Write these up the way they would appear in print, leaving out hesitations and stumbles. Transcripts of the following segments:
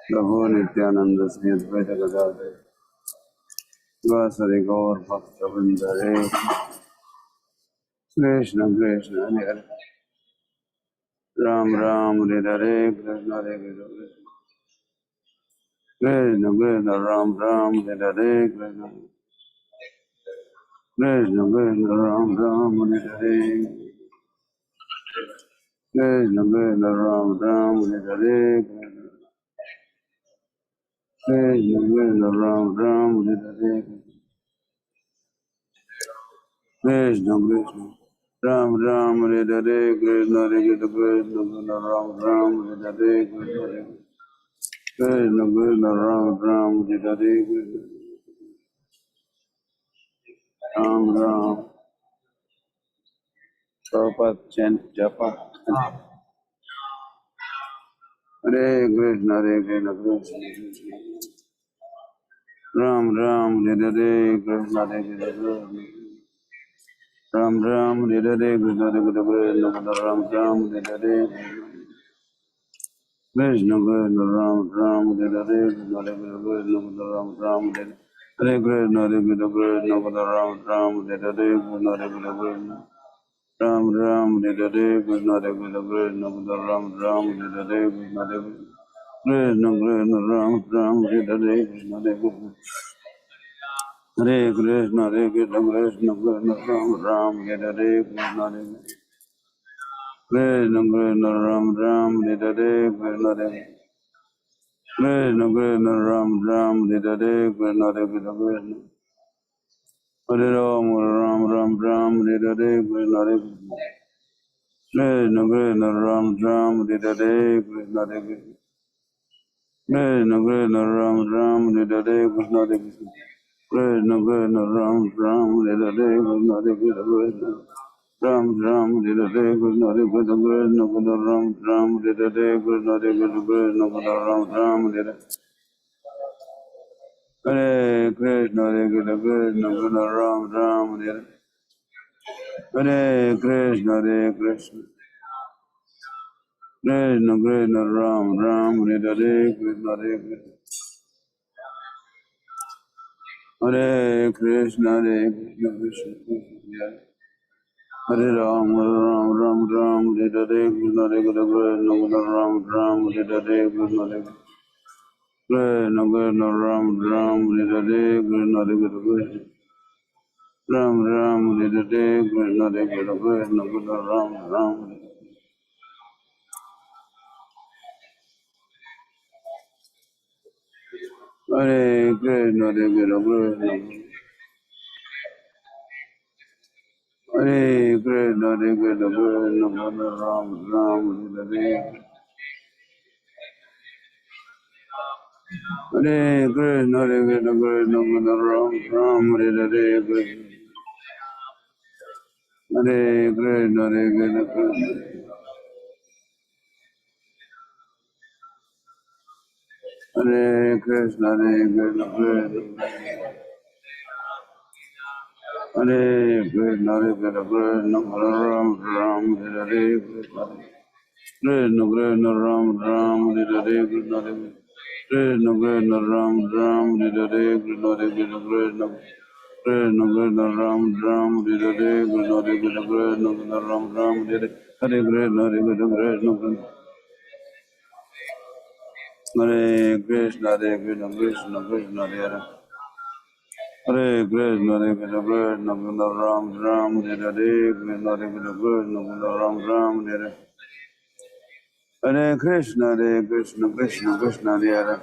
Prabhu Nityananda Sri Advaita Gadadhar Vasari Gaur Bhakta Vrindare Krishna Krishna Hare Hare Ram Ram Hare Hare Krishna Hare Krishna Krishna Krishna Ram Ram Hare Hare Krishna Krishna Krishna Ram Ram Hare Hare Krishna Krishna Ram Ram Hare Hare Krishna Krishna Ram Ram Hare Hare Krishna Krishna Ram Ram Hare Hare Krishna Hare Krishna Krishna Krishna Ram Ram Hare Hare Krishna Krishna Krishna Ram Ram Hare Hare Krishna Ram Ram Prabhupada chant Japa. Hare Krishna Krishna Krishna Ram Ram Hare Hare Krishna Hare Krishna Ram Ram Hare Hare Krishna Hare Krishna Ram Ram Hare Hare Krishna Krishna Ram Ram Hare Hare Krishna Hare Krishna Ram Ram Hare Krishna Hare Krishna Ram Ram Hare Hare Krishna Hare Krishna Ram Ram Hare Hare Krishna Hare Krishna Ram Ram Hare Hare Krishna Hare Krishna Krishna Ram Ram Hare Hare Krishna Hare Krishna Hare Krishna Hare Krishna Krishna Krishna Ram Ram Hare Hare Krishna Hare Krishna Krishna Ram Ram Hare Hare Krishna Hare Krishna Krishna Ram Ram Hare Hare Krishna Hare Krishna Hare Ram Ram Ram Ram Hare Hare Krishna Hare Krishna Krishna Ram Ram Hare Hare Krishna Hare Krishna Krishna Ram Ram Hare Hare Krishna Hare Krishna Krishna Ram Ram Hare Hare Krishna Hare Krishna Ram Ram Hare Hare Krishna Hare Krishna Krishna Krishna Ram Ram Hare Hare Krishna Hare Krishna Krishna Krishna Ram Ram Hare Hare Krishna Hare Krishna Krishna Krishna Ram Ram Hare Hare Krishna Hare Krishna Krishna Krishna Ram Ram Hare Hare Krishna Hare Krishna Hare Krishna Hare Krishna Krishna Krishna Hare Ram Ram Ram Ram Hare Hare Krishna Hare Krishna Krishna Krishna Ram Ram Hare Hare Krishna Hare Krishna Krishna Ram Ram Hare Hare Krishna Hare Krishna Ram Ram Hare Hare Krishna Hare Krishna Krishna Krishna Ram Ram Hare Krishna Hare Krishna Krishna Hare Krishna Hare Krishna Krishna Krishna Ram Ram Hare Hare Hare Krishna Hare Krishna Krishna Krishna Ram Ram Hare Hare Krishna Hare Krishna Hare Krishna Krishna Hare Krishna Hare Krishna Krishna Hare Krishna Hare Krishna Krishna Ram Ram Hare Hare Krishna Krishna Krishna Ram Ram Hare Hare Krishna Krishna Krishna Ram Ram Hare Hare Krishna Krishna Krishna Krishna Krishna Ram Ram Hare Hare Krishna Krishna Krishna Ram Ram Hare Hare Krishna Hare Krishna Krishna Hare Krishna Hare Krishna Krishna Krishna Hare Hare Krishna Hare Krishna Krishna Krishna Ram Ram Hare Hare Krishna Hare Krishna Krishna Ram Ram Hare Hare Krishna Hare Krishna Krishna Krishna Hare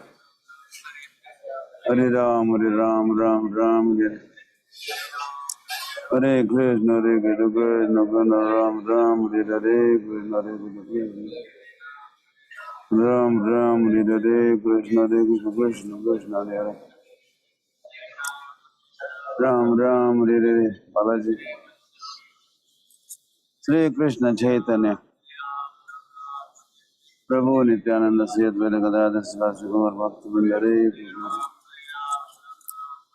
Hare Ram Ram Ram Hare Hare Krishna Hare Krishna Krishna Krishna Ram Ram Hare Hare Krishna Hare Krishna Ram Ram Hare Hare Krishna Hare Krishna Krishna Krishna Hare Ram Ram Hare Hare Balaji Sri Krishna Chaitanya Prabhu Nityananda Sri Advaita Gadadhar Sivasri Gaur Bhakta Vrindare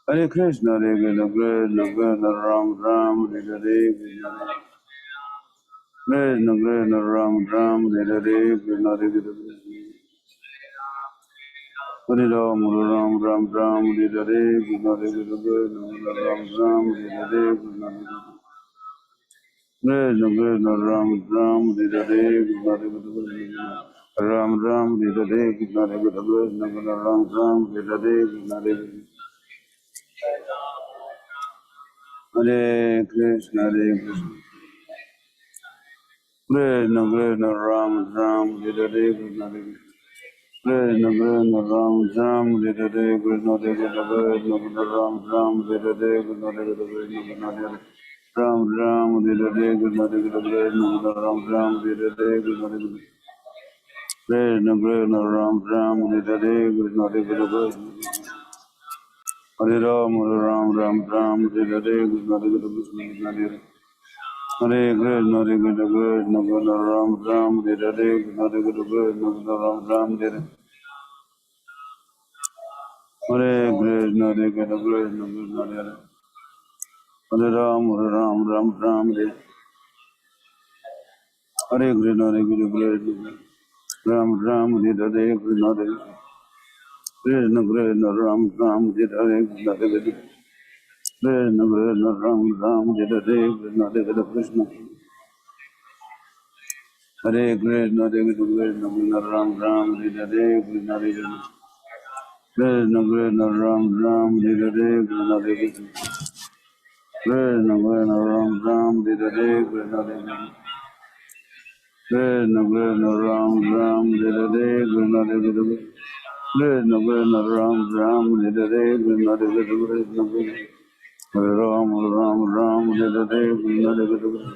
Hare Krishna Hare Krishna Krishna Krishna Ram Ram Hare Hare Krishna Krishna Ram Ram Hare Hare Krishna Hare Krishna Hare Ram, Ram Ram Ram, Hare Hare, Krishna Hare Krishna, Ram Ram, Hare Hare, Krishna Hare Krishna, Ram Ram, Hare Hare, Krishna Hare Krishna, Ram Ram, Hare Hare, Krishna Hare Krishna, Ram Ram, Hare Hare, Krishna Hare Krishna, Hare Krishna, Hare Krishna. Krishna Krishna Ram Ram Hare Hare Krishna Hare Krishna Krishna Ram Ram Hare Hare Krishna Hare Krishna Krishna Ram Ram Hare Hare Krishna Hare Krishna Ram Ram Hare Hare Krishna Hare Krishna Ram Ram Hare Hare Krishna Hare Krishna Krishna Ram Ram Hare Hare Krishna Hare Krishna Hare Ram Ram Ram Ram Hare Hare Krishna Hare Krishna Hare Krishna, Hare Krishna, Krishna Krishna, Ram Ram, Hare Hare, Krishna Hare Krishna, Krishna Ram Ram, Hare Krishna, Hare Krishna, Krishna Krishna, Hare Ram, Ram Ram, Hare Krishna, Hare Krishna, Krishna Ram Ram, Hare Hare, Krishna Hare Krishna, Krishna Ram Ram, Hare Hare, Krishna Hare Krishna, Krishna Ram Ram, Hare Hare, Krishna Hare Krishna. Hare Krishna, Hare Krishna, Krishna Ram Ram, Hare Hare, Krishna Hare Krishna. Krishna Krishna Ram Ram Hare Hare Krishna Hare Krishna Krishna Krishna Ram Ram Hare Hare Krishna Hare Krishna Krishna Krishna Ram Ram Hare Hare Krishna Hare Krishna Krishna Krishna Ram Ram Hare Hare Krishna Hare Krishna Krishna Krishna Hare Ram Ram Ram Hare Hare Krishna Hare Krishna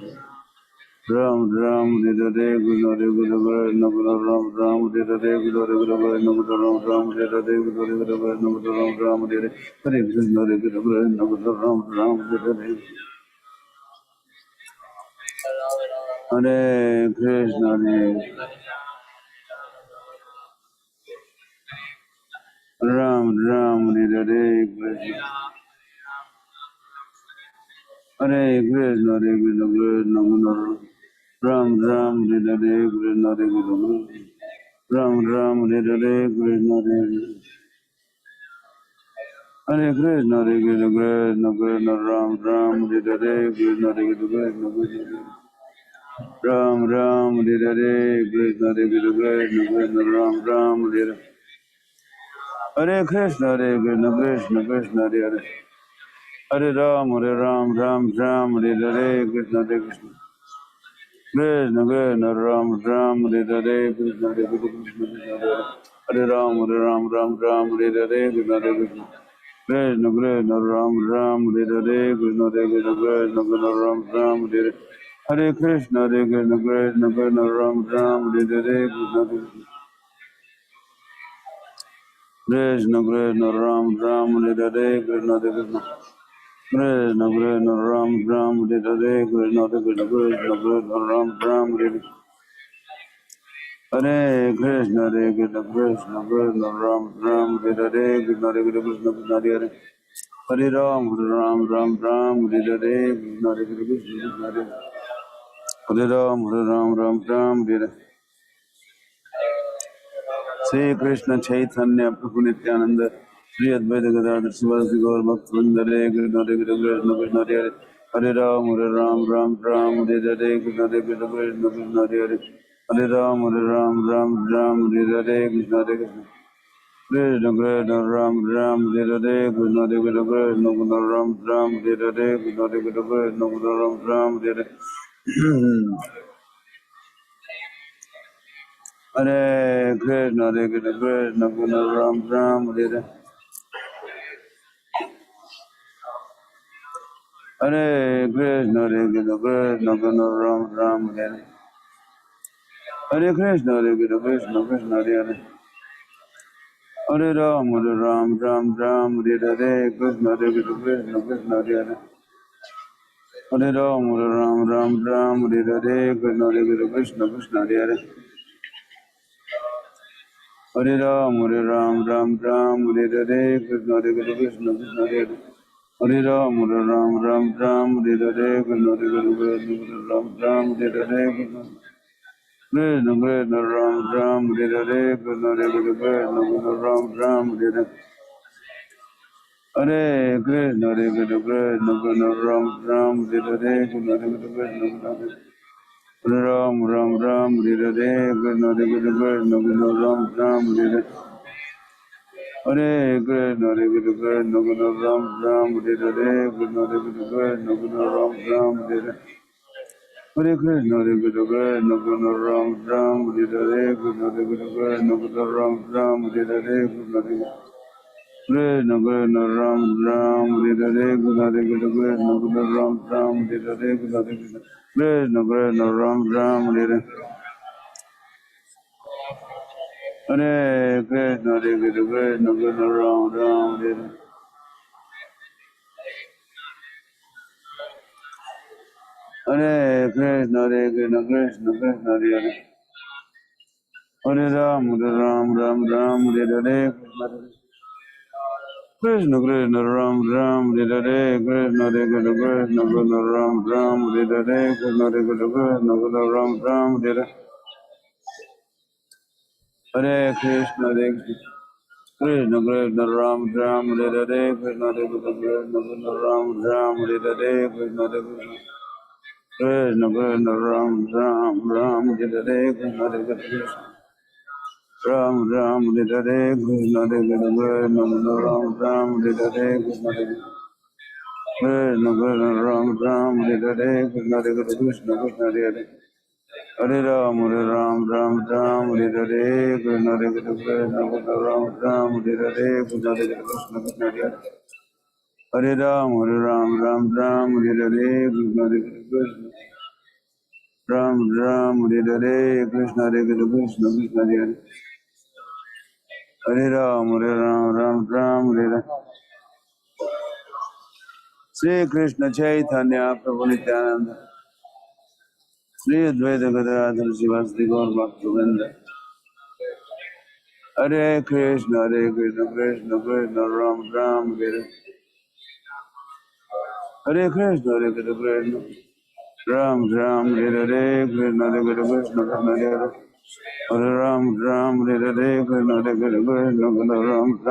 Ram Ram Hare Hare Krishna Hare Krishna Krishna Krishna Ram Ram Hare Hare Krishna Hare Krishna Krishna Ram Ram Hare Hare Krishna Hare Krishna Ram Ram Hare Hare Hare Krishna Hare Krishna Krishna Ram Ram Hare Hare Hare Krishna Ram Ram Hare Hare Krishna Hare Krishna Hare Krishna Krishna Ram Ram Hare Hare Krishna Hare Krishna Ram Ram Hare Hare Krishna Hare Hare Krishna Hare Krishna Krishna Krishna Ram Ram Hare Hare Krishna Hare Krishna Krishna Ram Ram Hare Hare Krishna Hare Krishna Krishna Krishna Ram Ram Hare Hare Krishna Hare Krishna Krishna Krishna Hare Hare Hare Ram Ram Ram Hare Hare Krishna Hare Krishna Krishna Krishna Ram Ram Hare Hare Krishna Hare Krishna Hare Ram Ram Hare Hare Krishna Hare Krishna Krishna Krishna Ram Ram Hare Hare Krishna Hare Krishna Krishna Krishna Ram Ram Hare Hare Krishna Hare Krishna Krishna Krishna Ram Ram Hare Hare Krishna Krishna Krishna Ram Ram Hare Hare Krishna Hare Krishna Krishna Krishna Ram Ram Hare Hare Krishna Hare Krishna Krishna Krishna Ram Ram Hare Hare Krishna Hare Krishna Krishna Krishna Ram Ram Hare Hare Krishna Hare Krishna Krishna Krishna Hare Hare Ram Ram Hare Hare Krishna Hare Krishna Krishna Hare Hare Ram Ram Hare Shri Krishna Chaitanya Prabhu Nityananda Shri Advaita Gadadhar Sivasi Gaur Bhaktivinoda Hare Krishna Hare Krishna Krishna Hare Hare Ram Ram Hare Hare Krishna Hare Krishna Krishna Krishna Hare Hare Ram Ram Hare Hare Krishna Hare Krishna Krishna Krishna Ram Hare Hare Krishna Hare Krishna Krishna Krishna Ram Hare Hare Krishna Hare Krishna Krishna Krishna Ram Hare Hare Hare Krishna Krishna Krishna Ram Hare Hare Hare Krishna Krishna Krishna Ram Hare Hare Krishna Krishna Krishna Hare Hare Hare Ram Hare Hare Krishna Krishna Krishna Hare Hare Hare Ram Hare Hare Krishna Krishna Krishna Hare Hare Hare Ram Hare Hare Krishna Krishna Krishna Hare Hare Hare Ram Hare Hare Krishna Krishna Ram Hare Hare Krishna Krishna Krishna Ram Ram Hare Hare Krishna Hare Krishna Krishna Ram Ram Hare Hare Krishna Hare Krishna Krishna Ram Ram Hare Hare Krishna Hare Krishna Ram Ram Ram Hare Hare Krishna Hare Krishna Ram Ram Hare Hare Krishna Hare Krishna Ram Ram Hare Hare Krishna Hare Krishna Ram Ram Hare Hare Krishna Hare Krishna Krishna Ram Ram Hare Hare Krishna Hare Krishna Ram Ram Hare Hare Krishna Krishna Krishna Ram Ram Hare Hare Krishna Hare Krishna Ram Ram Hare Hare Krishna Krishna Ram Ram Hare Hare Krishna Hare Krishna Ram Ram Hare Hare Krishna Hare Krishna Krishna Krishna Hare Hare Ram Ram Ram Ram Hare Hare Krishna Krishna Ram Ram Hare Hare Krishna Hare Krishna Ram Ram Hare Hare Krishna Hare Krishna Ram Ram Hare Hare Krishna Hare Krishna Krishna Ram Ram Hare Hare Krishna Hare Krishna Ram Ram Hare Hare Krishna Hare Krishna Krishna Ram Ram Ram Hare Hare Krishna Hare Krishna Ram Ram Hare Hare Krishna Hare Krishna Ram Ram Hare Hare Krishna Hare Krishna Krishna Ram Ram Hare Hare Krishna Hare Krishna Krishna Hare Hare Ram Ram Ram Hare Hare Krishna Hare Krishna Ram Ram Hare Hare Krishna Hare Krishna Krishna Hare Hare Ram Ram Hare Hare Krishna Hare Krishna Ram Ram Hare Hare Krishna Hare Krishna Krishna Hare Hare Ram Ram Hare Hare Sri Krishna Chaitanya Prabhu Nityananda Sri Advaita Gadadhar Sivasati Gaur Bhaktivinoda Hare Krishna Krishna Krishna Ram Ram Hare Hare Krishna Krishna Ram Ram Hare Hare Krishna Hare Krishna Krishna Hare Hare Ram Hare Hare Krishna Hare Krishna Ram Hare Hare Krishna Hare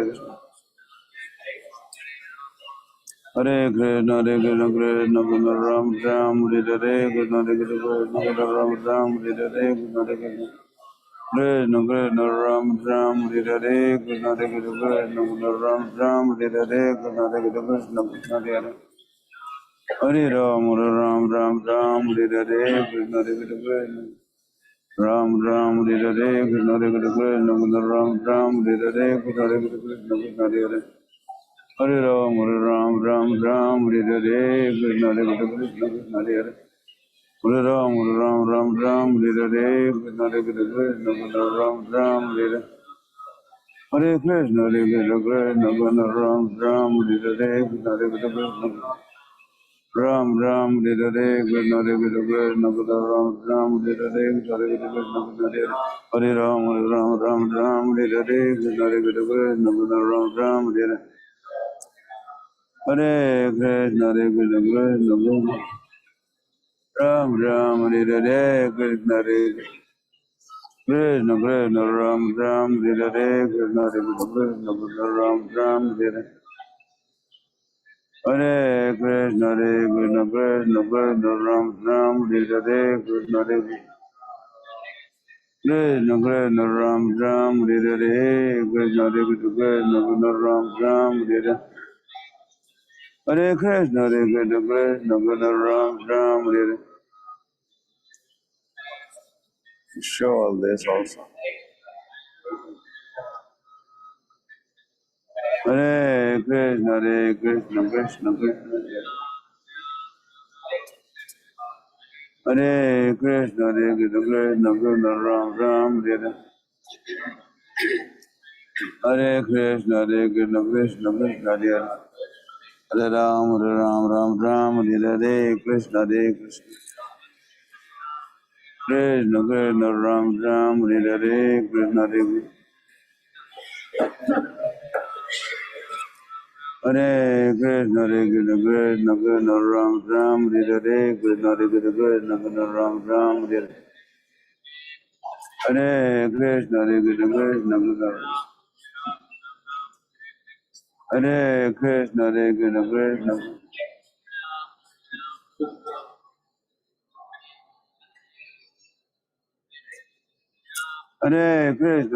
Krishna Hare Krishna Krishna Ram Hare Hare Krishna Hare Krishna Ram Hare Hare Krishna Hare Krishna Krishna Krishna Ram Hare Hare Krishna Hare Krishna Ram Hare Hare Krishna Hare Krishna Krishna Hare Hare Ram Hare Hare Krishna Hare Krishna Ram Hare Hare Krishna Hare Krishna Ram Hare Hare Krishna Hare Krishna Krishna Hare Hare Ram Hare Hare Krishna Hare Krishna Krishna Hare Hare Ram Hare Hare Krishna Hare Krishna Ram Hare Hare Krishna Hare Krishna Ram Hare Hare Krishna Hare Krishna Ram Hare Hare Krishna Hare Krishna Ram Hare Hare Krishna Hare Krishna Hare Ram Hare Hare Krishna Hare Krishna Ram Hare Hare Krishna Ram Hare Hare Krishna Hare Krishna Krishna Ram Hare Hare Krishna Hare Krishna Ram Hare Hare Krishna Krishna Krishna Ram Hare Hare Krishna Hare Krishna Krishna Ram Hare Hare Krishna Hare Krishna Ram Hare Hare Krishna Krishna Ram Hare show all this also. Hare Krishna Krishna Krishna Hare Krishna Krishna Krishna Ram Hare Hare Krishna Krishna Krishna Hare Hare Ram Hare Hare Krishna Krishna Krishna Krishna Ram Hare Hare Krishna Hare Krishna Krishna Krishna Ram Hare Hare Krishna Krishna Ram Hare Hare Krishna, Hare Krishna, Hare Krishna, Hare Krishna, Hare Krishna.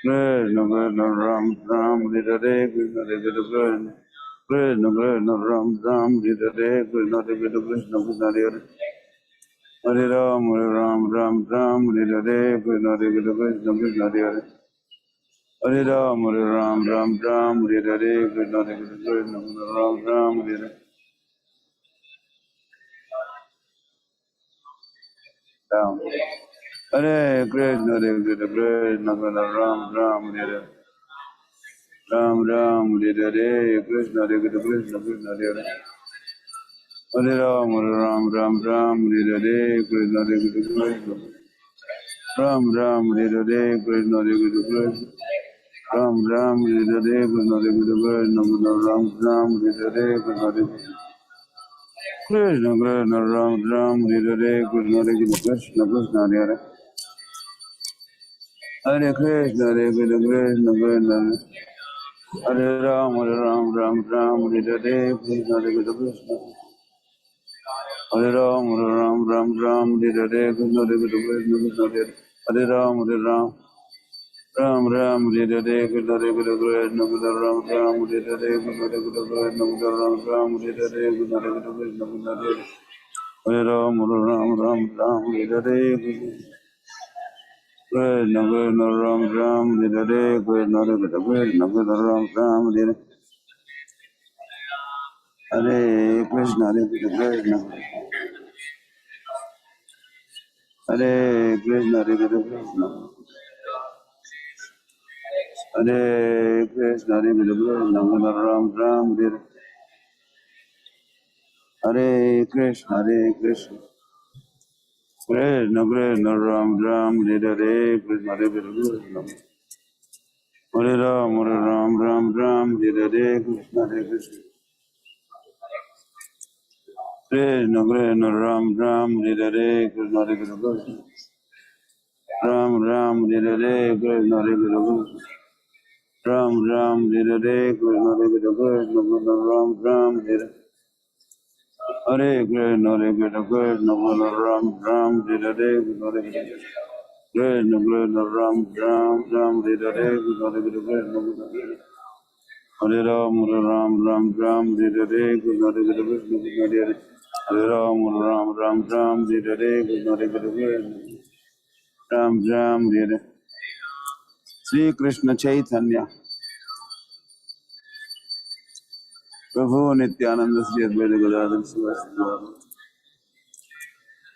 Krishna Krishna Ram Ram Hare Krishna Hare Krishna Krishna Krishna Ram Ram Hare Krishna Hare Krishna Krishna Hare Hare Ram Ram Ram Hare Krishna Hare Krishna Krishna Hare Hare Ram Ram Ram Hare Krishna Hare Krishna Ram Ram Hare Ram Hare Krishna Hare Krishna Krishna Krishna Ram Ram Hare Ram Ram Hare Krishna Hare Krishna Krishna Hare Hare Ram Ram Ram Hare Krishna Hare Krishna Ram Ram Hare Krishna Hare Krishna Ram Ram Hare Krishna Hare Krishna Ram Ram Hare Krishna Hare Krishna Krishna Ram Ram Hare Krishna Hare Krishna Krishna Hare Hare Krishna Hare Krishna Krishna Krishna Hare Ram Ram Hare Krishna Hare Krishna Hare Ram Ram Hare Krishna Hare Krishna Hare Ram Ram Hare Krishna Hare Krishna Ram Ram Hare Krishna Hare Krishna Ram Ram Hare Krishna Hare Krishna Hare Ram Hare Krishna Krishna Krishna Ram Hare Krishna Hare Krishna Ram Hare Hare Krishna Hare Krishna Hare Krishna Hare Krishna Hare Krishna Hare Krishna Ram Hare Hare Krishna Krishna Krishna Ram Hare Krishna Hare Krishna Hare Ram Hare Krishna Hare Krishna Krishna Krishna Ram Hare Krishna Hare Krishna Ram Hare Krishna Hare Krishna Ram Hare Krishna Hare Krishna Ram Hare Hare Krishna Krishna Ram Hare Krishna Hare Krishna Krishna Ram Hare Krishna Hare Krishna Hare Ram Hare Krishna Hare Krishna Hare Ram Hare Krishna Hare Krishna Ram Hare Sri Krishna Chaitanya Prabhu Nityananda Sri Advaita Gadadhar Sivasana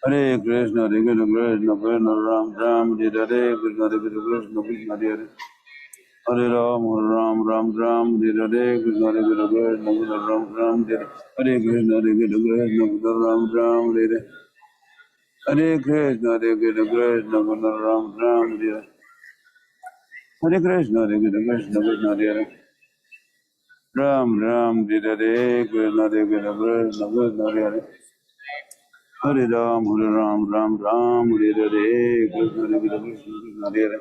Hare Krishna Krishna Krishna Ram Hare Krishna Hare Krishna Krishna Hare Hare Ram Hare Krishna Hare Krishna Ram Hare Hare Krishna Krishna Ram Hare Hare Krishna Krishna Ram Hare Hare Krishna Krishna Hare Ram Ram Dida De Krishna De Krishna Krishna Krishna Hare Hare Ram Hare Ram Ram Ram Dida De Krishna De Krishna Krishna Hare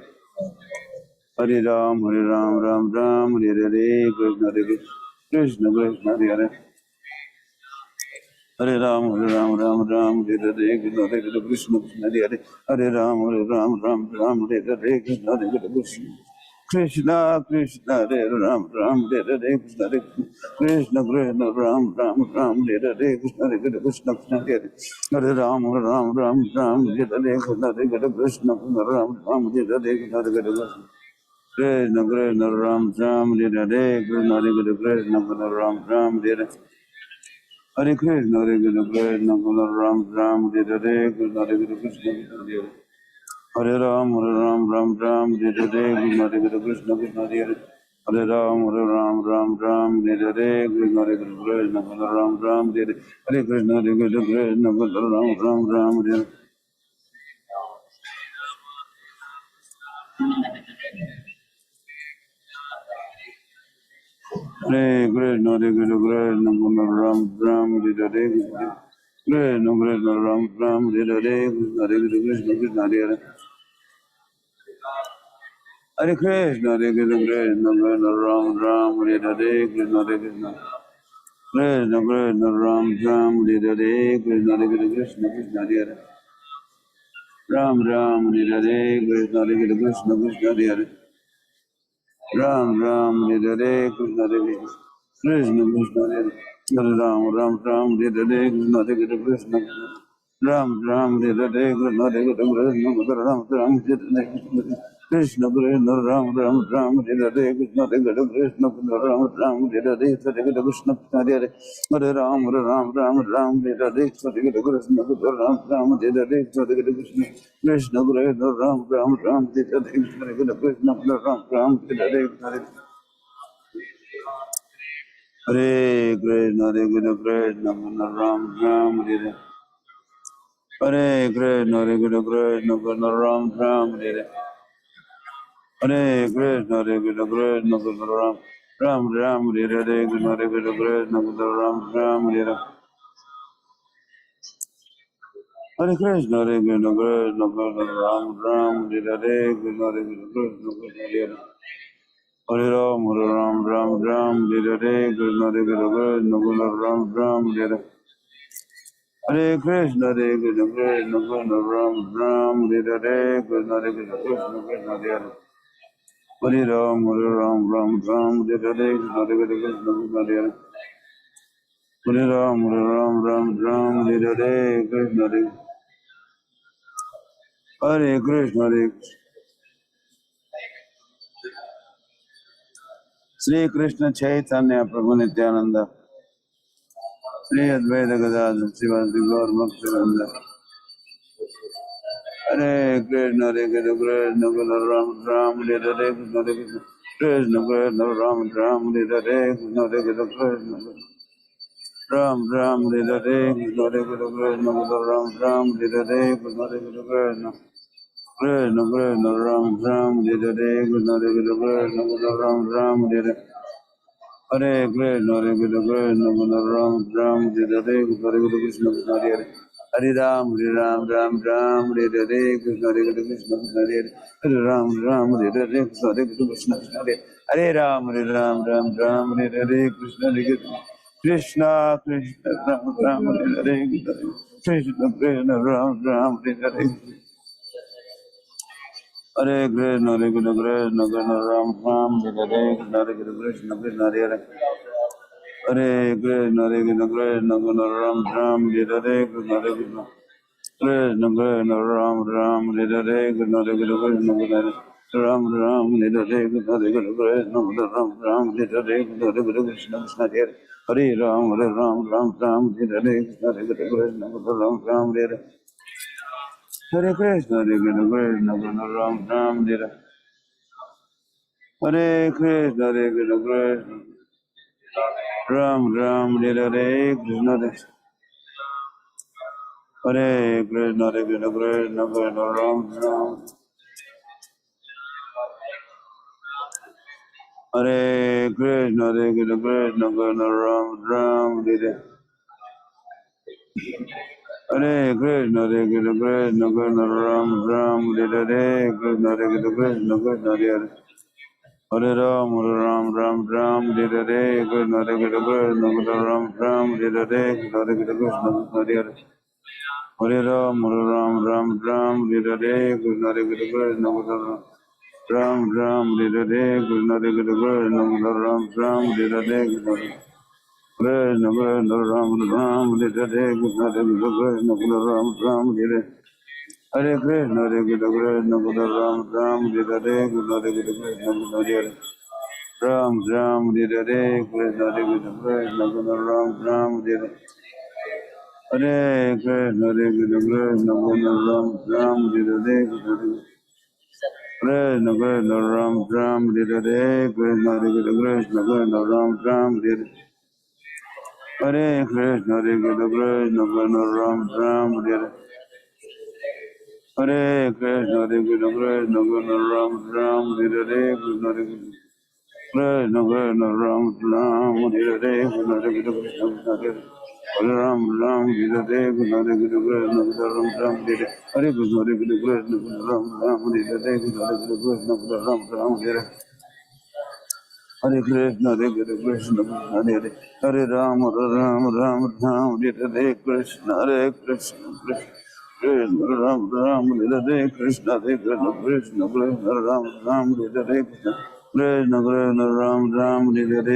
Hare Ram Hare Ram Ram Ram Dida De Krishna De Krishna Krishna Hare Hare Ram Ram Ram Dida De Krishna De Krishna Krishna Hare Hare Ram Ram Ram Dida De Krishna De Krishna Krishna Krishna Hare Ram Ram Hare Hare Krishna Hare Krishna Krishna Ram Ram Hare Hare Krishna Hare Krishna Krishna Hare Hare Ram Ram Ram Hare Hare Krishna Hare Krishna Ram Ram Hare Hare Krishna Hare Krishna Krishna Ram Ram Hare Hare Krishna Hare Krishna Ram Ram Hare Hare Krishna Krishna Ram Ram Hare Hare Krishna Hare Krishna Hare Hare Ram Ram Ram Hare Hare Krishna Hare Krishna Krishna Hare Hare Ram Ram Hare Hare Krishna Hare Krishna Ram Ram Hare Hare Krishna Hare Krishna Ram Ram Hare Hare Krishna Hare Krishna Ram Ram Hare Hare Krishna Krishna Ram Ram Hare Hare Krishna Hare Krishna Krishna Hare Hare Krishna Ram Ram Hare Hare Krishna Hare Krishna Krishna Ram Ram Hare Hare Krishna Hare Krishna Krishna Hare Ram Ram Hare Hare Krishna Hare Krishna Krishna Hare Ram Ram Hare Hare Krishna Hare Krishna Krishna Hare Ram Hare Hare Krishna Hare Krishna Ram Hare Hare Krishna Hare Krishna Ram Hare Krishna Krishna Ram Hare Hare Krishna Hare Krishna Ram Hare Hare Krishna Hare Ram Hare Hare Krishna Krishna Ram Hare Hare Krishna Krishna Ram Hare Hare Krishna Ram Hare Hare Hare Krishna Ram Ram Hare Hare Krishna Ram Ram Hare Hare Krishna Ram Ram Hare Hare Krishna Ram Ram Hare Hare Krishna Ram Ram Hare Hare Krishna Hare Ram Ram Hare Hare Krishna Ram Ram Hare Hare Krishna Ram Ram Hare Hare Krishna Krishna Hare Hare Ram Ram Hare Hare Krishna Hare Hare Ram Hare Hare Krishna Hare Krishna Hare Sri Krishna Chaitanya Prabhu Nityananda Sri Advaita Gadadhar Srivasti Gaur Bhaktivedanta Hare Krishna Ram Ram Hare Hare Krishna Krishna Ram Ram Hare Hare Krishna Krishna Ram Ram Hare Hare Krishna Ram Ram Hare Hare Krishna Krishna Krishna Ram Ram Hare Hare Krishna Ram Ram Hare Hare Krishna Ram Ram Hare Hare Krishna Hare Hare Ram Ram Hare Hare Krishna Hare Hare Ram Hare Hare Krishna Hare Hare Ram Ram Hare Hare Krishna Hare Krishna Krishna Ram Hare Hare Krishna Krishna Ram Hare Hare Hare Krishna Ram Ram Hare Hare Krishna Krishna Hare Hare Krishna Ram Ram Hare Hare Krishna Krishna Ram Ram Hare Hare Krishna Krishna Ram Ram Hare Hare Krishna Ram Ram Hare Hare Krishna Krishna Hare Hare Ram Hare Hare Krishna Ram Ram Hare Hare Krishna Ram Ram Hare Hare Krishna Ram Ram Hare Hare Krishna Hare Krishna Ram Ram Hare Krishna, Hare Krishna, Krishna Krishna, Ram Ram, Hare Hare Krishna, Hare Krishna, Krishna Krishna, Ram Ram, Hare Krishna, Hare Krishna, Krishna Krishna, Hare Hare Ram, Hare Ram, Ram Ram, Hare Krishna, Hare Krishna, Krishna Krishna, Ram Ram, Hare Krishna, Hare Krishna, Krishna Krishna, Hare Hare Ram, Hare Ram, Ram Ram, Hare Krishna, Hare Krishna, Krishna Krishna, Ram Ram, Hare Krishna, Hare Krishna, Krishna Krishna, Ram Ram, Hare Krishna, Krishna Krishna, Ram Ram, Hare Krishna, Hare Krishna, Krishna Krishna, Ram Ram, Hare Krishna, Hare Krishna, Krishna Krishna, Ram Ram, Hare Krishna, Hare Krishna, Krishna Krishna, Hare Ram Ram, Hare Krishna, Hare Krishna, Krishna Krishna, Ram Ram, Hare Krishna, Hare Krishna, Krishna Krishna, Ram Ram, Hare Krishna, Krishna Krishna, Ram Ram, Hare Krishna, Hare Krishna, Krishna Krishna, Ram Ram, Hare Krishna, Hare Krishna, Krishna Krishna, Ram Ram, Hare Krishna, Hare Krishna, Krishna Krishna, Ram Ram, Hare Krishna, Hare Krishna, Krishna Krishna, Ram Ram, Hare Krishna, Hare Krishna, Krishna Krishna, Hare Ram Ram, Hare Krishna, Hare Krishna, Krishna Krishna, Ram Ram, Hare Krishna, Hare Krishna, Krishna Krishna, Ram Ram, Hare Krishna, Hare Krishna, Krishna Krishna, Ram Ram, Hare Krishna, Hare Krishna, Krishna Krishna, Hare Ram, Ram Ram, Ram, Hare Krishna, Hare Krishna, Krishna Ram Ram, Hare Krishna, Hare Krishna, Krishna Krishna, Ram Ram, Hare Krishna, Krishna Krishna, Ram Ram, Hare Krishna,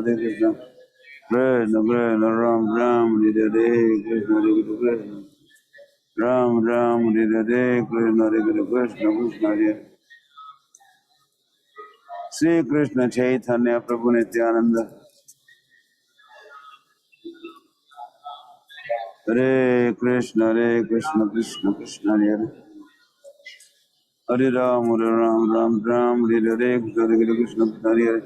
Hare Krishna, Krishna Krishna, Ram Ram, Hare Krishna, Hare Krishna, Ram Ram, Hare Krishna, Hare Krishna, Krishna Hare Sri Krishna Chaitanya Prabhu Nityananda Hare Krishna, Krishna Krishna, Hare Hare Ram, Ram Ram, Hare Krishna, Hare Krishna, Krishna Hare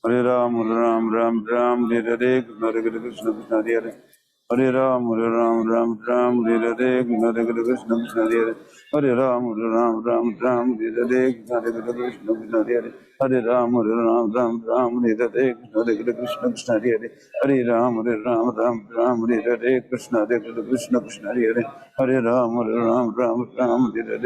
Hare Ram, Ram Ram, Hare Krishna, Hare Krishna, Krishna Hare Hare Ram, Ram Ram, Hare Krishna, Hare Krishna, Krishna Hare Hare Ram, Ram Ram, Hare Krishna, Hare Krishna, Krishna Hare Hare Ram, Ram Ram, Hare Krishna, Hare Krishna, Krishna Hare Hare Ram, Ram, Hare Krishna, Hare Krishna, Krishna Hare Hare Ram, Ram, Hare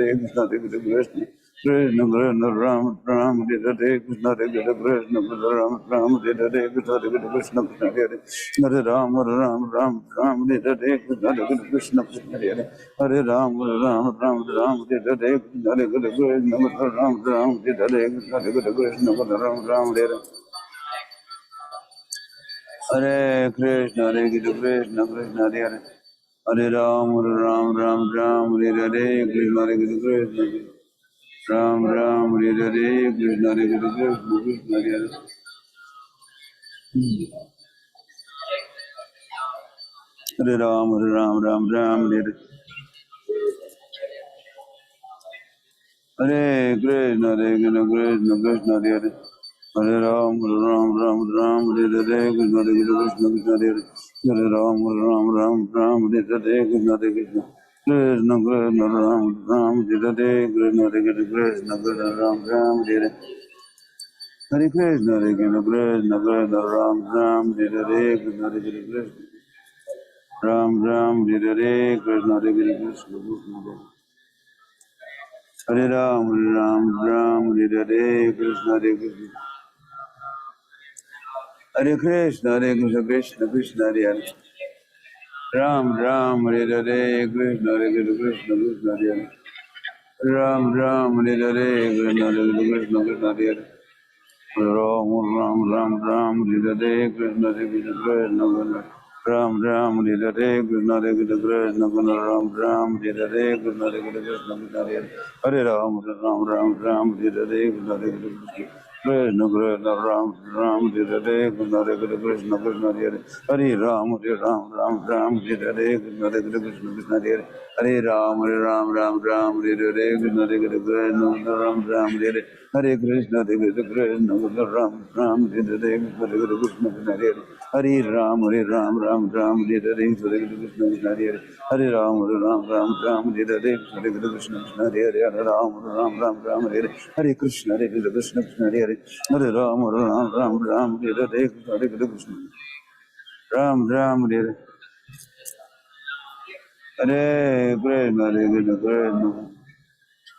Krishna, Hare Krishna, Krishna Krishna, Ram Ram, Hare Krishna, Hare Krishna, Ram Ram, Hare Krishna, Hare Krishna, Krishna Hare Hare Ram, Ram Hare Krishna, Hare Krishna, Krishna Hare Hare Ram, Ram Hare Krishna, Hare Krishna, Ram Ram, Hare Krishna, Hare Krishna, Ram Ram, Hare Krishna, Hare Krishna, Krishna Hare Hare Ram, Ram Hare Krishna, Hare Krishna, Ram Ram, Hare Krishna, Hare Krishna, Krishna Hare Hare Ram, Ram Hare Hare Krishna, Hare Krishna, Krishna Krishna Hare Hare Ram, Ram Hare Krishna, Hare Krishna, Krishna Hare Hare Ram, Ram Hare Krishna, Hare Krishna, Krishna Krishna, Ram Hare Krishna, Hare Krishna, Krishna Ram Hare Hare Krishna, Hare Krishna, Krishna Krishna, Ram Hare Krishna, Hare Krishna, Ram Hare Krishna, Hare Krishna, Krishna Hare Ram, Hare Krishna, Hare Krishna, Hare Krishna, Krishna Krishna, Hare Hare, Ram, Hare Krishna, Hare Krishna, Krishna Krishna, Hare Hare, Ram, Hare Krishna, Hare Krishna, Krishna Hare Hare, Ram, Hare Krishna, Hare Krishna, Krishna Krishna, Ram, Hare Krishna, Hare Krishna, Krishna Krishna, Ram, Hare Krishna, Hare Krishna, Krishna Krishna, Hare Hare, Hare Ram, Hare Krishna, Hare Krishna, Krishna Krishna, Ram, Hare Krishna, Hare Krishna, Krishna Krishna, Hare Hare Ram, Hare Krishna, Hare Krishna, Krishna Hare Hare Ram, Hare Krishna, Hare Krishna, Ram, Hare Hare Krishna, Hare Krishna, Krishna Ram, Hare Krishna, Krishna Hare Hare Ram, Hare Krishna, Krishna Hare Hare Ram, Hare Krishna, Krishna Hare Hare Ram, Hare Krishna, Hare Krishna, Krishna Hare Hare Hare Ram Ram Ram Ram Hare Krishna Hare Krishna Ram Ram Hare Hare Krishna Hare Krishna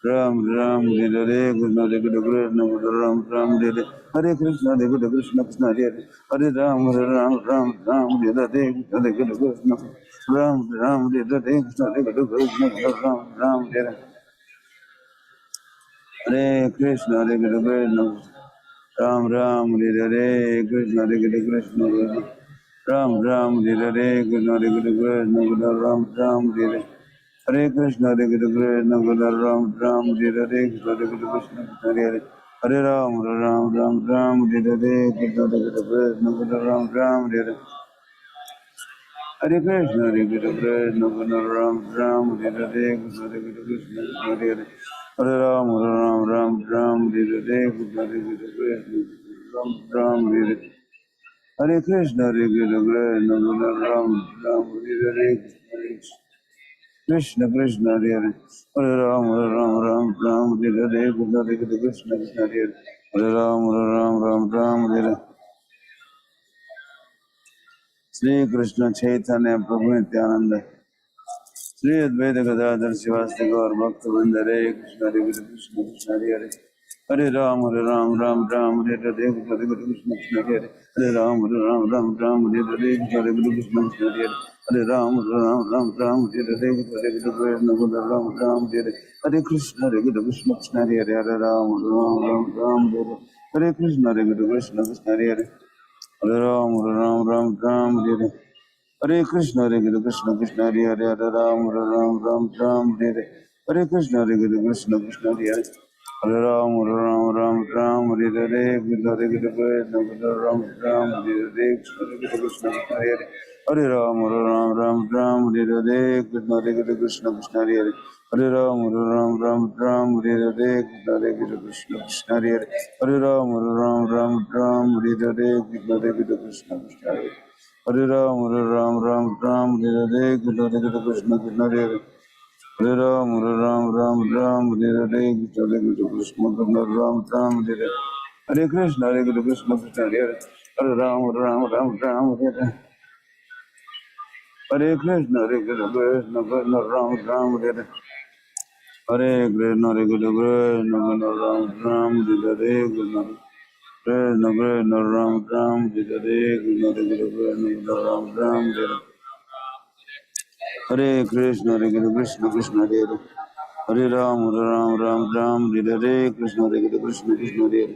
Ram Ram Hare Krishna Hare Krishna Ram Ram Hare Krishna Hare Krishna Krishna Hare Hare Ram Ram Ram Ram Hare Krishna Hare Krishna Ram Ram Hare Krishna Hare Krishna Ram Ram Hare Krishna Hare Krishna Ram Ram Hare Krishna Hare Krishna Ram Ram Hare Krishna Hare Krishna Ram Ram Hare Krishna Hare Krishna Ram Ram Hare Krishna Hare Krishna Hare Hare Ram Ram Ram Ram Hare Krishna Hare Krishna Ram Ram Hare Krishna Hare Krishna Ram Ram Hare Krishna Hare Krishna Hare Hare Ram Ram Ram Ram Hare Krishna Hare Krishna Ram Ram Hare Hare Krishna Hare Krishna Ram Ram Hare Krishna Krishna Hare Hare Ram Ram Ram Ram Hare Krishna Hare Krishna Krishna Hare Hare Ram Ram Ram Ram Hare Shri Krishna Chaitanya Prabhu Nityananda Shri Advaita Gadadhar Sivasti Gaur Bhakta Vrinda Hare Krishna Hare Krishna Krishna Hare Hare Ram Ram Ram Ram Hare Hare Krishna Krishna Hare Hare Ram Ram Ram Ram Hare Hare Krishna Krishna Hare Hare Ram Ram Ram Ram Hare Hare Krishna Ram Ram Hare Hare Krishna Hare Krishna Krishna Hare Hare Ram Ram Ram Ram Hare Krishna Hare Krishna Krishna Hare Hare Ram Ram Ram Ram Hare Hare Krishna Hare Krishna Krishna Hare Hare Hare Ram Ram Ram Ram Hare Hare Krishna Hare Krishna Krishna Hare Hare Hare Ram Ram Ram Ram Hare Hare Krishna Hare Krishna Ram Ram Hare Hare Krishna Hare Hare Hare Ram Ram Ram Ram Hare Hare Krishna Hare Krishna Krishna Hare Hare Hare Ram Ram Ram Ram Hare Hare Krishna Hare Krishna Krishna Hare Hare Hare Ram Ram Ram Ram Hare Hare Krishna Hare Krishna Krishna Hare Hare Ram Ram Ram Ram Hare Hare Krishna Hare Krishna Krishna Hare Hare Hare Ram Ram Ram Ram Hare Hare Krishna Hare Krishna Krishna Ram Ram Hare Hare Krishna Hare Krishna Krishna Hare Hare Ram Ram Ram Ram Hare Hare Hare Krishna Hare Krishna Krishna Ram Ram Hare Hare Krishna Hare Krishna Ram Ram Hare Krishna Krishna Krishna Ram Ram Hare Krishna Krishna Ram Ram Hare Krishna Hare Krishna Krishna Hare Hare Ram Ram Ram Ram Hare Krishna Hare Krishna Krishna Hare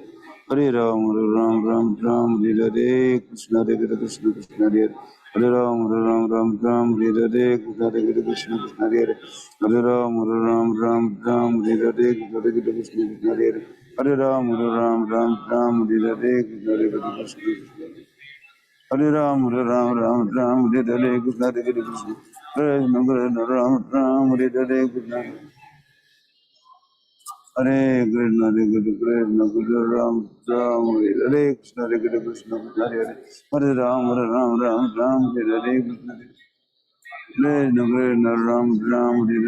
Hare Ram Ram Ram Ram Hare Krishna Hare Krishna Krishna Hare Hare Ram Ram Ram Ram Hare Krishna Hare Krishna Krishna Hare Hare Ram Ram Ram Ram Hare Krishna Hare Krishna Krishna Hare Hare Ram Ram Ram Ram Hare Krishna Hare Krishna Krishna Hare Ram Ram Ram Ram Hare Krishna Hare Krishna Krishna Krishna Ram Ram Hare Krishna Hare Krishna Hare Krishna Krishna Ram Ram Hare Krishna Hare Krishna Hare Hare Ram Ram Ram Ram Hare Krishna Krishna Krishna Ram Ram Hare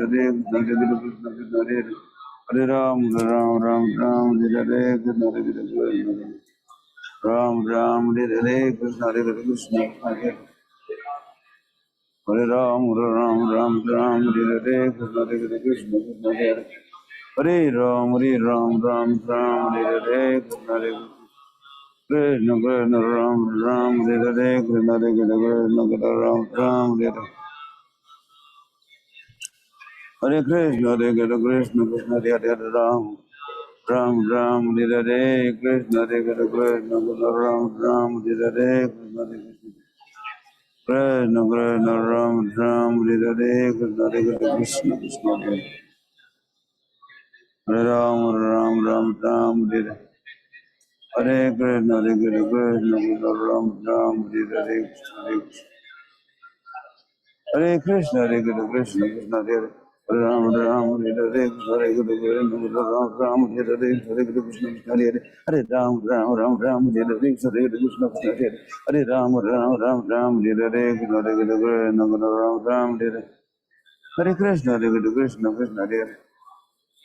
Krishna Hare Krishna Hare Hare Ram Ram Ram Ram Hare Krishna Hare Krishna Ram Ram Hare Krishna Hare Krishna Hare Hare Ram Ram Ram Ram Hare Krishna Hare Krishna Hare Hare Ram Ram Ram Hare Krishna Hare Krishna Krishna Ram Ram Hare Krishna Hare Krishna Ram Ram Hare Hare Krishna Hare Krishna Krishna Hare Ram Ram Ram Hare Krishna Hare Krishna Ram Ram Hare Krishna Krishna Krishna Ram Ram Hare Krishna Hare Krishna Krishna Hare Ram Ram Ram Ram Hare Hare Krishna Hare Krishna Ram Ram Hare Hare Krishna Hare Krishna Krishna Hare Ram Ram Hare Krishna Hare Krishna Ram Ram Hare Hare Krishna Hare Hare Ram Ram Ram Ram Hare Krishna Hare Krishna Hare Hare Ram Ram Ram Ram Hare Krishna Hare Krishna Ram Ram Hare Hare Krishna Hare Krishna Krishna Hare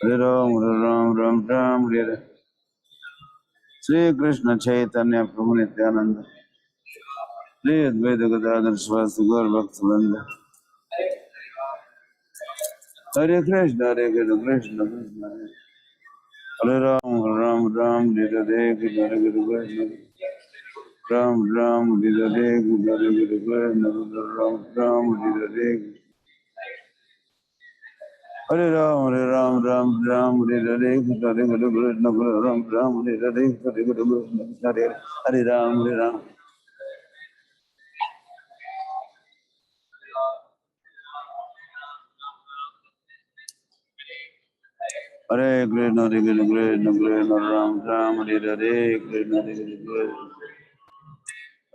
Hare Ram Ram Ram Ram Hare Sri Krishna Chaitanya Prabhu Nityananda, Sri Advaita Gadadhar Swasti Gaur Bhaktivinoda, Hare Krishna, Hare Krishna, Krishna Krishna, Hare Ram, Ram Ram, Hare Krishna, Hare Krishna, Ram Ram, Hare Krishna, Hare Krishna, Ram Ram, Hare Krishna. Hare Ram, Ram Ram, Hare Krishna, Hare Krishna, Ram Ram, Hare Krishna, Hare Krishna, Hare Ram, Hare Ram. Hare Krishna, Hare Krishna, Krishna Krishna, Ram Ram, Hare Krishna, Hare Krishna,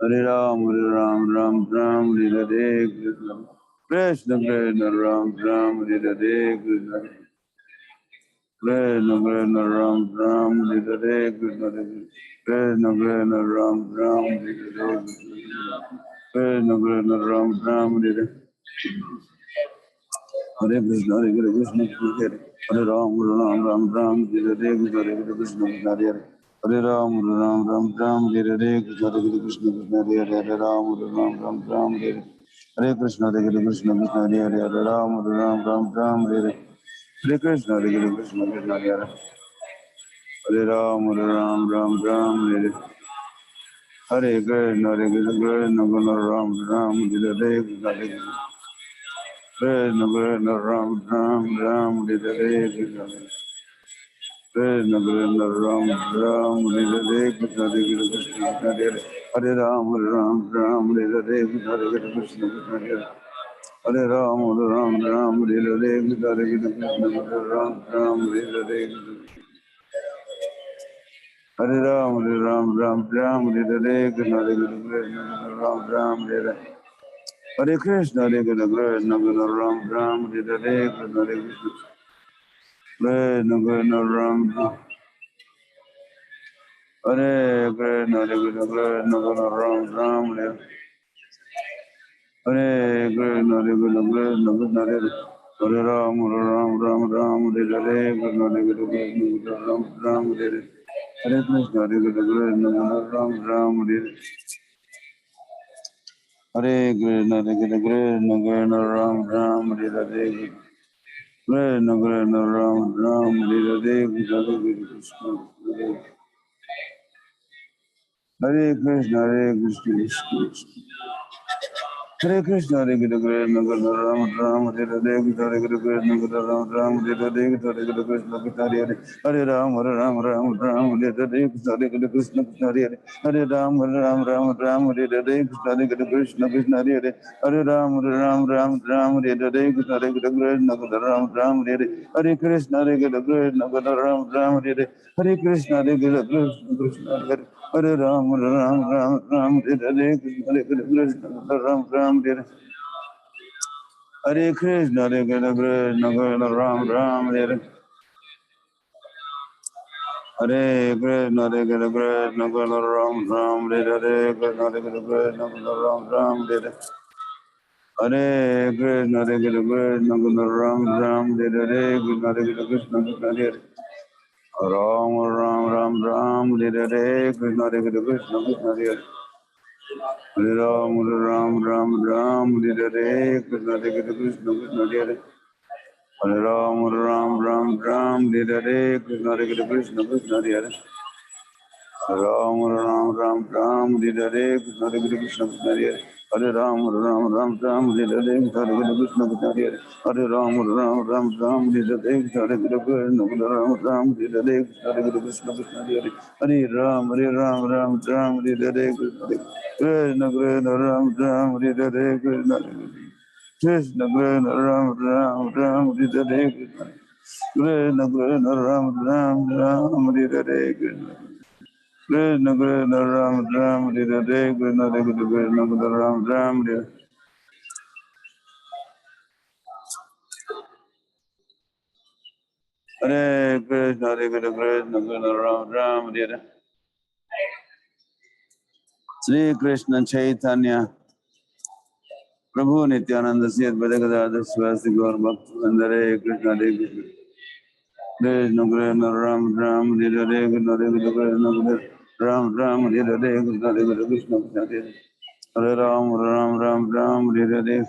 Hare Ram, Ram Ram, Hare Krishna, Krishna Krishna, Ram Ram, Hare Krishna, Krishna Krishna, Ram Ram, Hare Krishna, Krishna Krishna, Ram Ram, Hare Krishna, Krishna Krishna, Ram Ram, Hare Krishna, Hare Krishna, Hare Ram, Ram Ram, Hare Krishna, Hare Krishna, Hare Ram, Ram Ram, Hare Krishna, Hare Krishna, Hare Ram, Ram Hare Hare Krishna, Hare Krishna, Hare Ram, Ram, Hare Krishna, Hare Krishna, Hare Ram, Ram, Hare Hare Krishna, Hare Krishna, Ram, Hare Krishna, Krishna Krishna, Ram, Hare Krishna, Krishna Krishna, Ram, Hare Krishna, Hare Ram, Hare Krishna, Hare Krishna, Hare Ram, Hare Krishna, Hare Krishna, Ram, Hare Krishna. Hare Ram, Hare Krishna, Hare Krishna, Ram, Hare Krishna, Hare Krishna, Ram, Hare Krishna, Hare Krishna, Krishna Krishna, Ram, Hare Krishna, Hare Krishna, Ram, Hare Krishna, Hare Krishna, Hare Ram, Hare Krishna, Hare Krishna, Ram, Hare Krishna, Hare Krishna, Ram, Hare Krishna, Hare Krishna, Ram, Hare Krishna, Krishna Krishna, Ram, Hare Krishna, Hare Krishna, Hare Krishna, Hare Krishna, Hare Krishna, Krishna Krishna, Ram, Hare Krishna, Hare Krishna, Ram, Hare Krishna, Hare Krishna, Hare Ram, Hare Krishna, Hare Krishna, Hare Ram, Hare Hare Krishna, Hare Krishna, Hare Ram, Hare Krishna, Hare Krishna, Ram, Hare Krishna, Hare Krishna, Ram, Hare Krishna, Hare Krishna, Hare Ram, Hare Krishna, Hare Krishna, Ram, Hare Krishna, Hare Krishna, Ram, Hare Hare Krishna, Hare Krishna, Ram, Hare Krishna, Hare Krishna, Ram, Hare Krishna, Hare Krishna, Ram, Hare Krishna, Hare Krishna, Hare Ram, Hare Krishna, Hare Krishna, Hare Hare Ram, Hare Krishna, Hare Krishna, Hare Hare Ram, Hare Krishna, Hare Krishna, Hare Ram, Hare Krishna, Hare Krishna, Hare Hare Ram, Hare Krishna, Hare Krishna, Hare Hare Ram, Hare Krishna, Hare Krishna, Hare Krishna, Hare Hare Ram, Hare Krishna, Krishna Krishna, Ram, Hare Krishna, Krishna Krishna, Ram, Hare Krishna, Krishna Krishna, Ram, Hare Krishna. Krishna Krishna, Ram, Hare Krishna, Krishna Ram, Hare Hare Krishna, Hare Krishna, Ram, Hare Sri Krishna Chaitanya Prabhu Nityananda Sri Advaita Gadadhar Swasti Gaur Bhaktivinoda, Hare Krishna, Hare Krishna, Krishna Krishna, Ram, Hare Krishna, Hare Krishna, Ram Ram Hare Hare Krishna Hare Krishna Krishna Hare Hare Ram Ram Ram Ram Hare Hare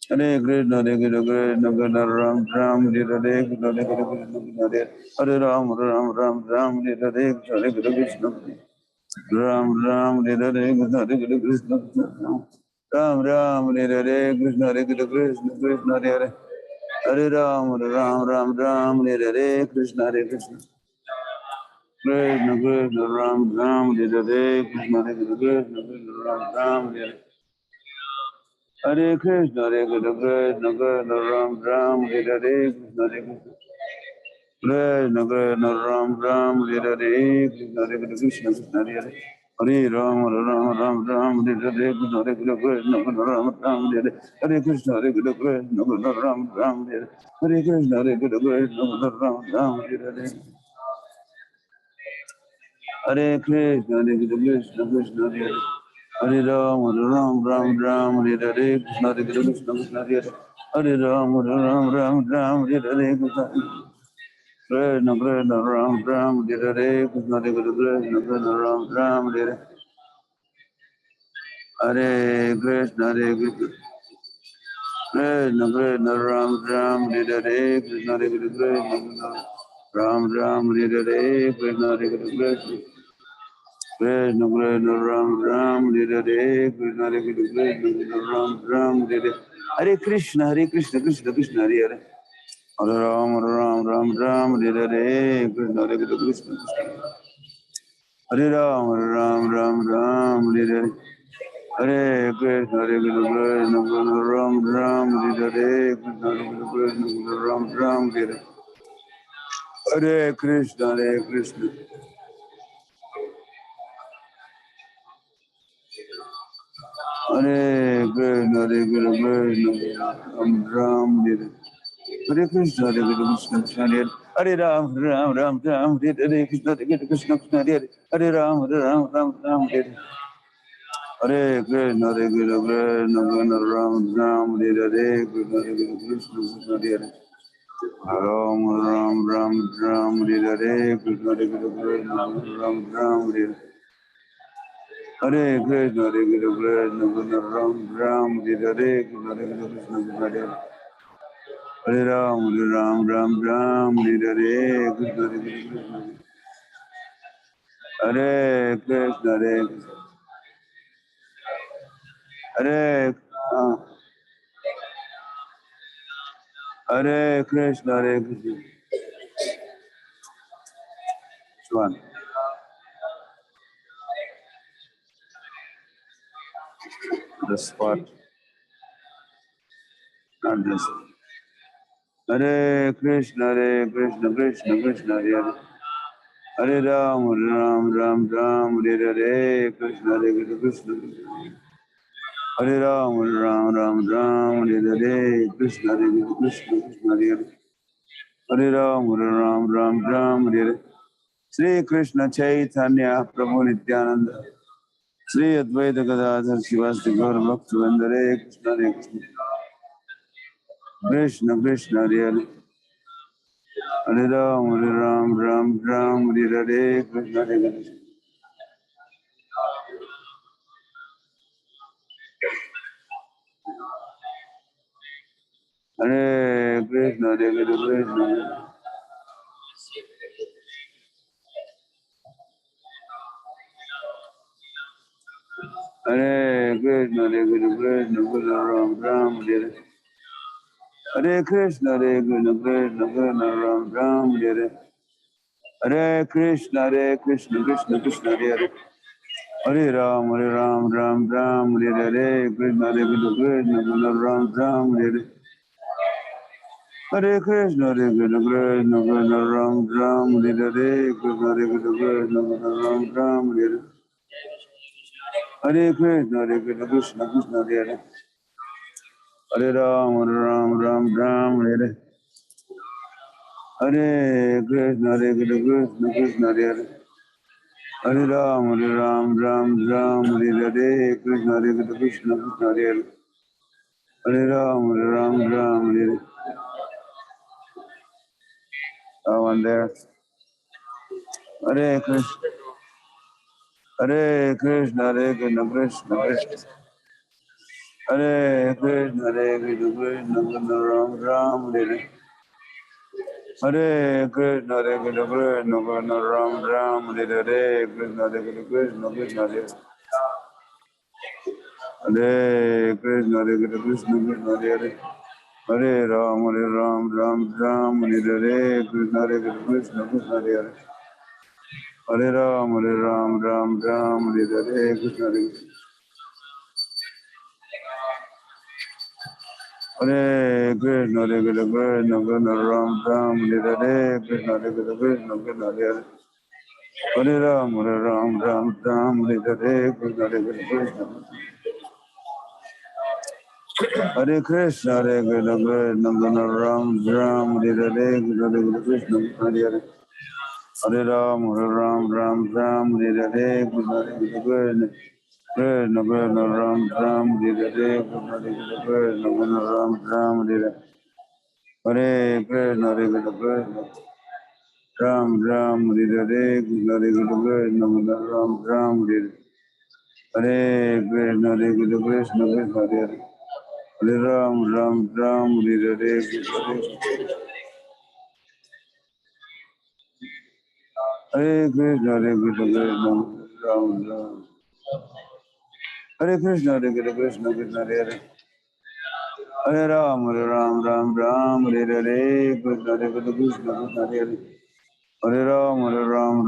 Hare Krishna Hare Krishna Krishna Krishna Ram Ram Hare Hare Krishna Hare Krishna Krishna Hare Hare Ram Ram Ram Ram Hare Hare Krishna Hare Krishna Ram Ram Hare Hare Krishna Hare Krishna Ram Ram Hare Hare Krishna Hare Krishna Krishna Hare Hare Ram Ram Ram Ram Hare Hare Krishna Hare Krishna Krishna Krishna Ram Ram Hare Hare Krishna Hare Krishna Krishna Ram Ram Hare Hare Krishna Hare Krishna Krishna Krishna Ram Ram Hare Hare Krishna Hare Krishna Krishna Krishna Ram Ram Hare Hare Krishna Hare Krishna Krishna Hare Hare Hare Ram Ram Ram Ram Hare Hare Krishna Hare Krishna Krishna Ram Ram Hare Hare Krishna Hare Krishna Krishna Ram Ram Hare Hare Krishna Hare Krishna Krishna Ram Ram Hare Hare Krishna Hare Krishna Krishna Hare Hare Ram Ram Ram Ram Hare Hare Krishna Hare Krishna Krishna Hare Hare Ram Ram Ram Ram Hare Hare Krishna Krishna Krishna Ram Ram Hare Hare Krishna Hare Krishna Krishna Ram Ram Hare Hare Krishna Hare Krishna Krishna Krishna Ram Ram Hare Hare Krishna Hare Krishna Ram Ram Hare Hare Krishna Hare Krishna Krishna Krishna Ram Ram Hare Hare Krishna Hare Krishna Ram Ram Hare Hare Krishna Krishna Krishna Hare Hare Hare Ram Ram Ram Hare Hare Krishna Hare Krishna Hare Ram Ram Ram Hare Hare Hare Krishna Krishna Ram Ram Hare Hare Krishna Hare Krishna Ram Ram Hare Hare Krishna Hare Krishna Ram Ram Hare Hare Krishna Krishna Hare Hare Ram Ram Hare Hare Krishna Krishna Hare Hare Ram Ram Hare Hare Krishna Krishna Ram Ram Hare Hare Krishna Krishna Hare Ram Ram Hare Hare Krishna Krishna Ram Ram Hare Hare Krishna Krishna Ram Ram Hare Hare Krishna Krishna Hare Hare Ram Ram Hare Hare Krishna Krishna Hare Krishna Hare Hare Krishna Swan. The spot, not this. Hare Krishna Krishna Krishna Hare Hare Hare Ram Ram Hare Hare Krishna Krishna Hare Ram Ram Hare Hare Krishna Krishna Hare Hare Hare Ram Ram Hare Hare Shri Krishna Chaitanya Prabhu Nityananda Shri Advaita Gadadhar Shivasti Gaur Bhakta Hare Krishna Krishna Krishna Hare Hare Hare Ram Ram Hare Hare Krishna Krishna Hare Krishna Hare Krishna Krishna Ram Hare Hare Krishna Krishna Ram Hare Hare Krishna Krishna Krishna Hare Hare Ram Ram Hare Hare Krishna Krishna Ram Hare Hare Krishna Krishna Ram Hare Hare Krishna Krishna Ram Hare Hare Krishna Krishna Hare Hare Ram Hare Hare Krishna Krishna Hare Hare Ram Hare Hare Krishna Krishna Hare Hare Ram Hare one there. Hare Krishna, Hare Krishna, Hare Krishna, Krishna Krishna. Hare Krishna, Hare Krishna, Krishna Krishna, Ram Ram, Hare Hare Krishna, Hare Krishna, Krishna Krishna, Ram Ram, Hare Krishna, Hare Krishna, Krishna Krishna, Hare Krishna, Hare Krishna, Krishna Krishna, Hare Hare Ram, Ram Ram, Hare Krishna, Hare Krishna, Krishna Krishna, Hare Ram, Ram Ram, Hare Krishna, Hare Hare Krishna, Hare Krishna, Krishna Krishna, Ram Ram, Hare Krishna, Hare Krishna, Krishna Krishna, Hare Ram, Ram, Hare Krishna, Hare Krishna, Hare Krishna, Hare Krishna, Krishna Krishna, Ram Ram, Hare Krishna, Krishna Hare Hare Ram, Ram, Hare Krishna, Krishna Krishna, Ram, Hare Krishna, Krishna Ram, Hare Krishna, Hare Krishna, Krishna Ram, Hare Krishna, Hare Krishna, Ram, Hare Krishna, Hare Krishna, Krishna Krishna, Hare Ram, Hare Krishna, Hare Krishna, Hare Krishna, Krishna Ram, Hare Krishna, Hare Krishna, Krishna Krishna, Hare Ram, Ram, Hare Krishna, Hare Krishna, Krishna Krishna, Hare Ram, Ram,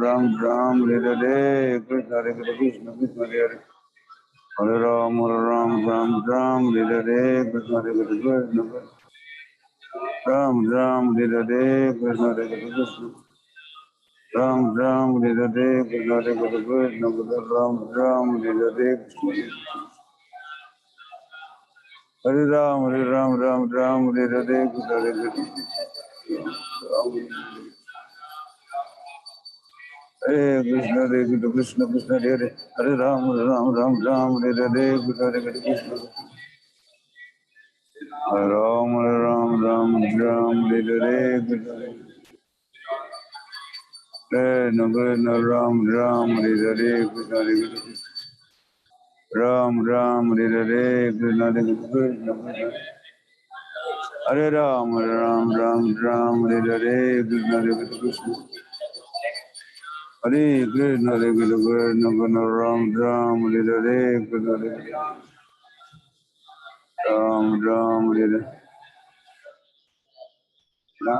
Hare Krishna, Hare Krishna, Krishna Hare Hare Ram, Ram, Hare Krishna, Hare Krishna, Ram, Hare Krishna, Hare Krishna, Ram, Hare Krishna, Hare Krishna, Ram, Hare Krishna, Hare Ram, Hare Krishna, Hare Krishna, Hare Krishna, Krishna Krishna, Hare Ram, Hare Krishna, Hare Krishna, Hare Ram, Hare Krishna, Krishna Krishna, Ram, Hare Krishna, Hare Krishna, Ram, Hare Krishna, Hare Krishna, Hare Ram, Hare Krishna, Hare Krishna, Hare Krishna, Hare Krishna, Ram, Hare Krishna, Hare Krishna, Ram, Hare Krishna.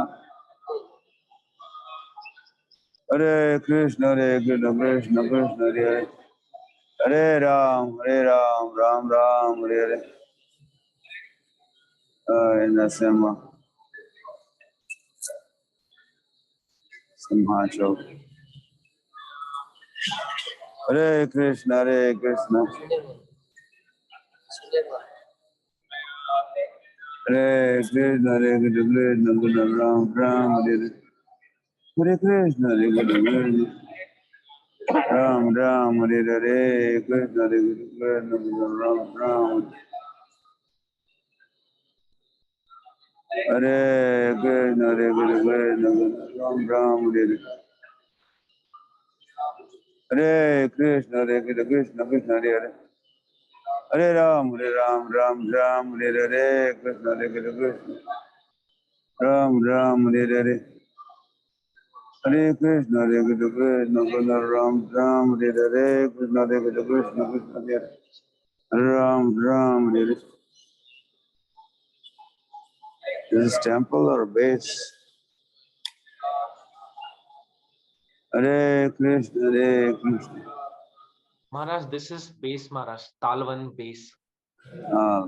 Hare Krishna, Krishna Krishna, Hare Ram, Ram, Hare in the Simhachok. Hare Krishna, Hare Krishna, Krishna Ram, Hare Krishna, Ram, Hare Krishna, Ram, Hare Krishna, Ram, Hare Krishna, Krishna, Hare Ram, Hare Krishna, Krishna, Ram, Hare Krishna, Ram, Hare Krishna, Krishna, Ram, Hare. Is this temple or base? Hare Krishna, Maharaj, this is base, Maharaj. Talvan base. Ah,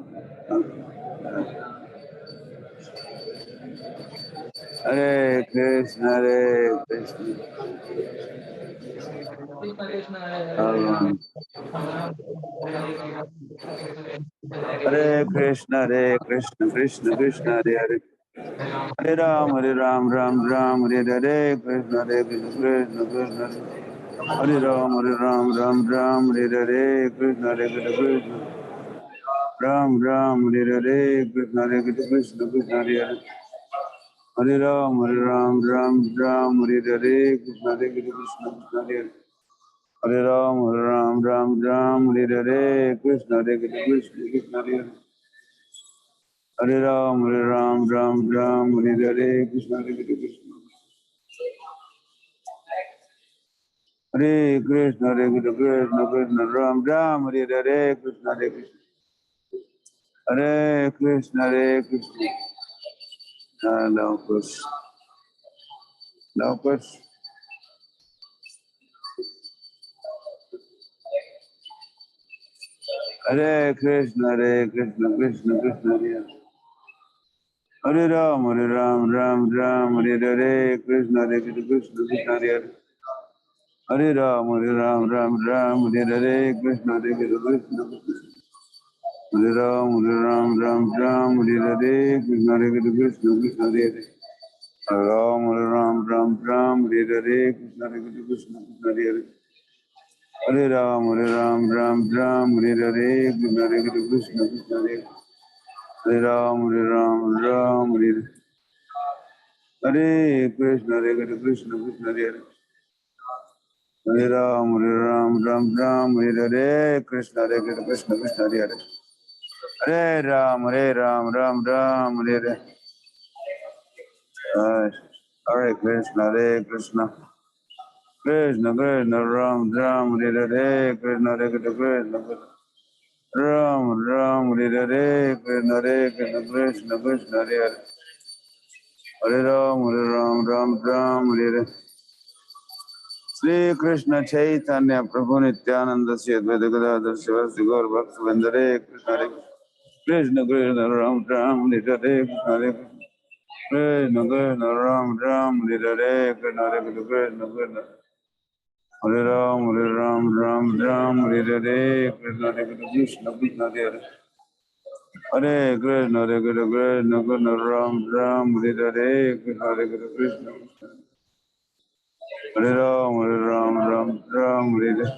Hare Krishna, Hare Krishna, Krishna Krishna, Hare Hare Ram, Hare Krishna, Krishna, Hare Ram, Hare Krishna, Krishna, Ram, Hare Krishna, Krishna, Hare Hare Ram, Ram Ram, Hare Hare, Krishna Hare Krishna, Krishna Hare Hare Ram, Ram Ram, Hare Hare, Krishna Hare Krishna, Krishna Hare Hare Ram, Ram Ram, Hare Hare, Krishna Hare Krishna. Hare Krishna, Hare Krishna, Krishna Ram Ram, Hare Hare, Krishna Hare Krishna. Hare Krishna, Hare Krishna. Now Krishna. Now Krishna. Hare Krishna, Krishna Krishna, Hare Hare Ram, Ram Ram, Hare Hare, Krishna Hare Krishna, Krishna Hare Hare Ram, Ram Ram, Hare Hare, Krishna Hare Krishna, Hare Ram, Ram Ram, Hare Hare, Krishna Hare Krishna, Krishna Hare Hare Ram, Ram Ram, Hare Hare, Krishna Hare Krishna, Krishna Hare Hare Ram, Ram Ram, Hare Hare, Krishna Hare Krishna, Krishna Hare Hare Ram, Ram, Hare Hare Krishna, Hare Krishna, Krishna Hare Hare Ram, Ram Ram, Hare Hare, Krishna Hare Krishna, Krishna Hare Hare Ram, Ram Ram, Hare Hare. Hare Krishna, Krishna Krishna, Ram Ram, Hare Hare, Krishna Hare Krishna, Ram Ram, Hare Hare, Krishna Hare Krishna, Krishna Hare Hare. Hare Ram, Ram Ram, Hare Hare. Shri Krishna Chaitanya Prabhu Nityananda Sri Advaita Gadadhar Sivasdi Gaur Bhaktivinoda Hare Krishna Hare Krishna, Krishna Ram Ram, Hare Hare, Krishna Hare Krishna, Krishna Ram Ram, Hare Hare, Krishna Hare Krishna, Krishna Hare Ram, Ram Ram, Hare Hare, Krishna Hare Krishna, Krishna Hare Hare Krishna, Hare Krishna, Krishna Ram Ram, Hare Hare, Krishna Hare Krishna, Hare Ram, Ram Ram, Hare Hare.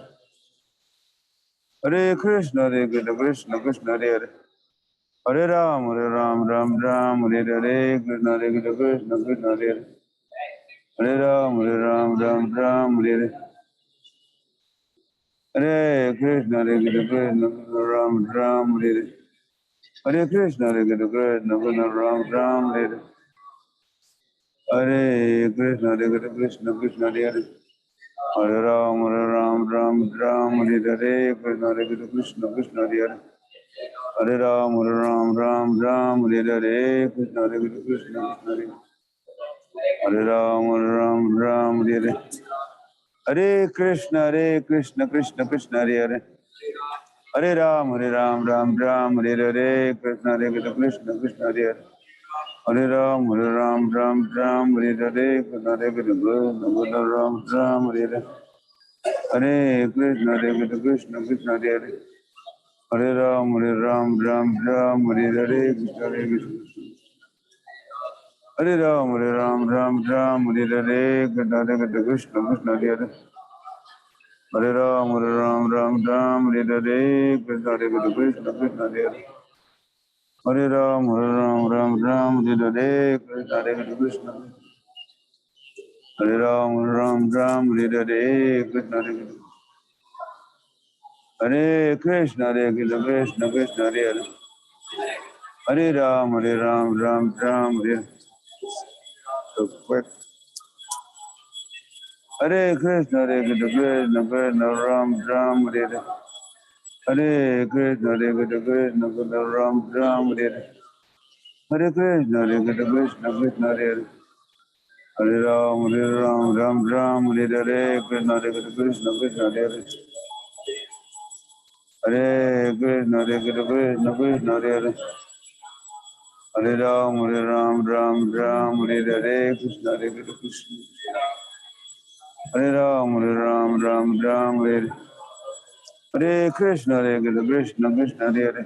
Hare Krishna, Krishna Krishna, Hare Hare. Hare Ram, Ram Ram, Hare Hare, Krishna Hare Krishna, Krishna Hare Hare. Hare Ram, Ram Ram, Hare Hare. Hare Krishna, Krishna Ram Ram, Hare Hare. Hare Krishna, Krishna Ram Ram, Hare Hare. Hare Krishna, Krishna Krishna, Hare Hare. Hare Ram, Ram Ram, Hare Hare, Krishna Hare Krishna, Krishna Hare Hare. Hare Ram, Ram Ram, Hare Hare, Krishna Hare Krishna, Krishna Hare Hare. Hare Ram, Ram, Hare Hare. Hare Krishna, Krishna Krishna, Hare Hare. Hare Ram, Ram Ram, Hare Hare, Krishna Hare Krishna, Krishna Hare Hare. Hare Ram, Ram Ram, Hare Hare, Krishna Hare Krishna, Ram Ram, Hare Hare. Hare Krishna, Krishna Krishna, Hare Hare. Hare Ram, Ram Ram, Hare Hare, Krishna Hare Krishna. Hare Ram, Ram Hare Hare, Krishna Hare Krishna, Krishna Hare Hare. Hare Ram, Ram Hare Hare, Krishna Hare Krishna, Krishna Hare Hare. Hare Ram, Ram Hare Hare, Krishna Hare Krishna. Hare Ram, Ram Hare Hare, Krishna Hare Krishna. Hare Krishna, Krishna Krishna, Hare Hare. Hare Ram, Ram Hare. So quick. Hare Krishna, Krishna Ram Hare Hare. Hare Krishna, Krishna Ram Hare Hare. Hare Krishna, Krishna Krishna, Hare Hare. Hare Ram, Ram Hare Hare, Krishna Hare Krishna, Krishna Hare Hare. Hare Krishna, Krishna Krishna, Hare Hare. Hare Ram, Ram Hare Hare, Krishna Hare Krishna. Hare Ram, Ram Hare Hare. Hare Krishna, Krishna Krishna, Hare Hare.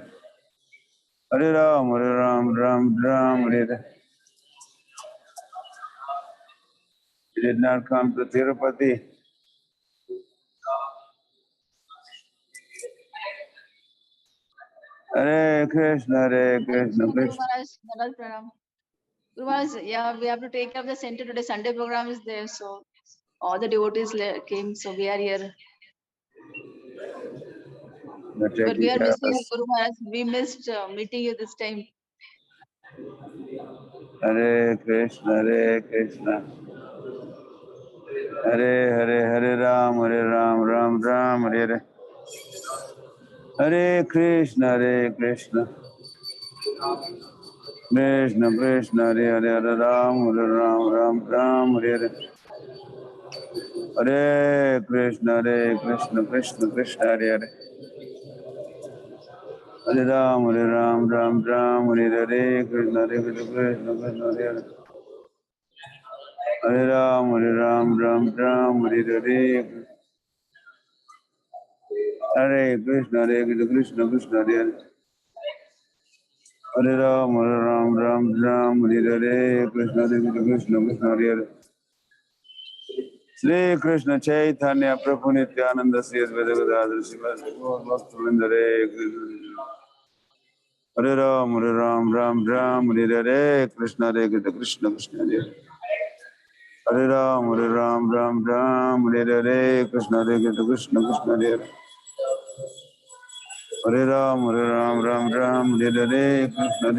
Hare Ram, Ram Hare Hare. He did not come to Tirupati. Hare Krishna, Krishna. Gurumaharaj, yeah, we have to take care of the center today. Sunday program is there, so all the devotees came, so we are here. They're But we taking are care of missing you, us. Guru Maharaj. We missed meeting you this time. Hare Krishna, Hare Krishna. Hare Hare, Hare Ram, Ram Ram, Hare Hare. Hare Krishna, Hare Krishna. Krishna Krishna, Hare Hare, Hare Ram, Ram Ram, Hare Hare. Hare Krishna, Krishna Krishna, Hare Hare. Hare Ram, Ram Ram, Hare Hare. Krishna Krishna, Krishna Hare Hare. Hare Ram, Ram Ram, Hare Hare. Hare Krishna, Krishna Krishna, Hare Hare. Hare Ram, Ram Ram, Hare Hare. Krishna Krishna, Krishna Hare Hare. Shri Krishna Chaitanya Prabhu Nityananda Sri Advaita Gadadhar Srivasadi Gaur Bhaktivinoda Hare Krishna. Hare Ram, Ram Ram, Hare Hare. Krishna Krishna, Krishna Hare Hare. Hare Ram, Ram Ram, Hare Hare. Krishna Krishna, Krishna Hare Hare. Hare Ram, Ram Ram, Hare Hare. Krishna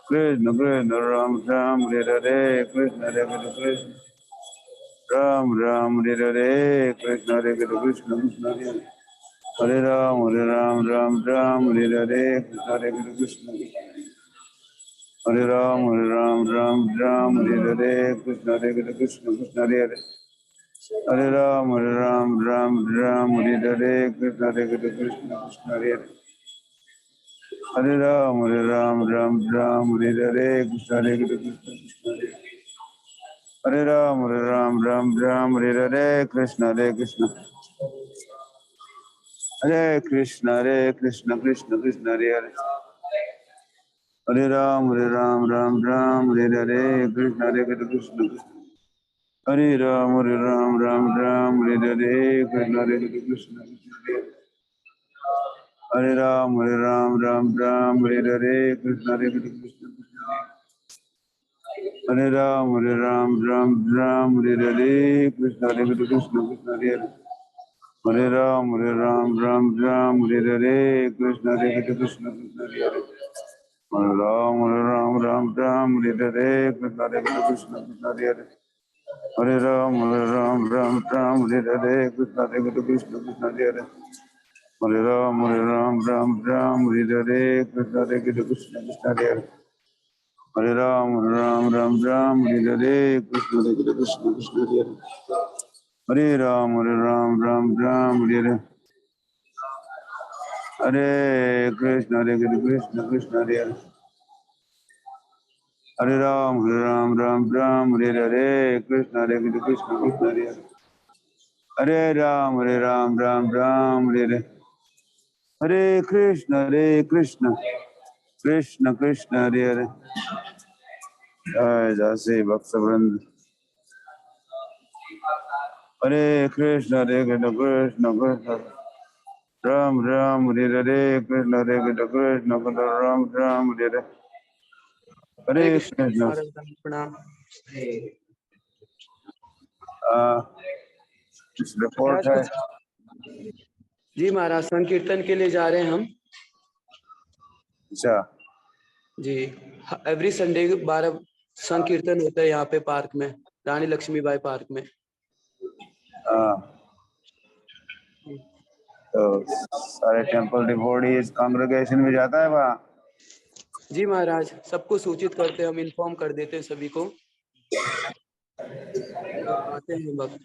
Krishna, Krishna Ram Ram, Hare Hare. Krishna Krishna, Ram Hare Hare. Krishna Krishna, Krishna Hare Hare. Hare Ram, Ram Ram, Hare Hare. Krishna Krishna, Hare Ram, Ram Ram, Hare Hare. Krishna Krishna, Krishna Hare Hare. Hare Ram, Ram Ram, Hare Hare. Krishna Krishna, Krishna Hare Hare. Hare Ram, Ram Ram, Hare Hare. Krishna Krishna, Krishna Hare Hare. Hare Ram, Ram Ram, Hare Hare. Krishna Krishna. Hare Krishna, Krishna Krishna, Hare Hare. Hare Ram, Ram Ram, Hare Hare. Krishna Krishna, Krishna. Hare Ram, Ram Ram, Hare Hare. Krishna Krishna, Krishna. Hare Ram, Ram Ram, Hare Hare. Krishna Krishna, Krishna. Hare Ram, Ram Ram, Hare Hare. Krishna Krishna, Krishna Hare Hare. Hare Ram, Ram Ram, Hare Hare. Krishna Krishna, Krishna Hare Hare. Hare Ram, Ram Ram, Hare Hare. Krishna Krishna, Krishna Hare Hare. Hare Ram, Ram Ram, Hare Hare. Krishna Krishna, Krishna Hare Hare. Hare Ram, Ram Ram, Hare Hare. Krishna Krishna, Krishna Hare Hare. Hare Ram, Ram Ram, Hare Hare. Krishna Krishna, Krishna Hare Hare. Hare Ram, Ram Ram, Hare Hare. Hare Krishna, Krishna Krishna Hare Hare. Hare Ram, Ram Ram, Hare Hare. Krishna Krishna, Krishna Hare Hare. Hare Ram, Ram Ram, Hare Hare. Hare Krishna, Krishna Krishna Hare Hare. Jai Jasi Bhakta Vrind. Hare Krishna, Krishna Krishna. Ram Ram, Hare Hare. Krishna Krishna, Krishna Ram Ram, Hare Hare. Hare Hare Krishna Krishna. महाराज प्रणाम। This report महाराज है. कुछ जी महाराज संकीर्तन के लिए जा रहे हैं हम अच्छा. जी। एवरी संडे 12 संकीर्तन होता है यहाँ पे पार्क में, रानी लक्ष्मीबाई पार्क में। तो सारे टेम्पल डिवोटीज कांग्रेगेशन में जाता है वहाँ. जी महाराज, सबको सूचित करते हैं, हम इन्फॉर्म कर देते हैं सभी को, तो आते हैं भक्त।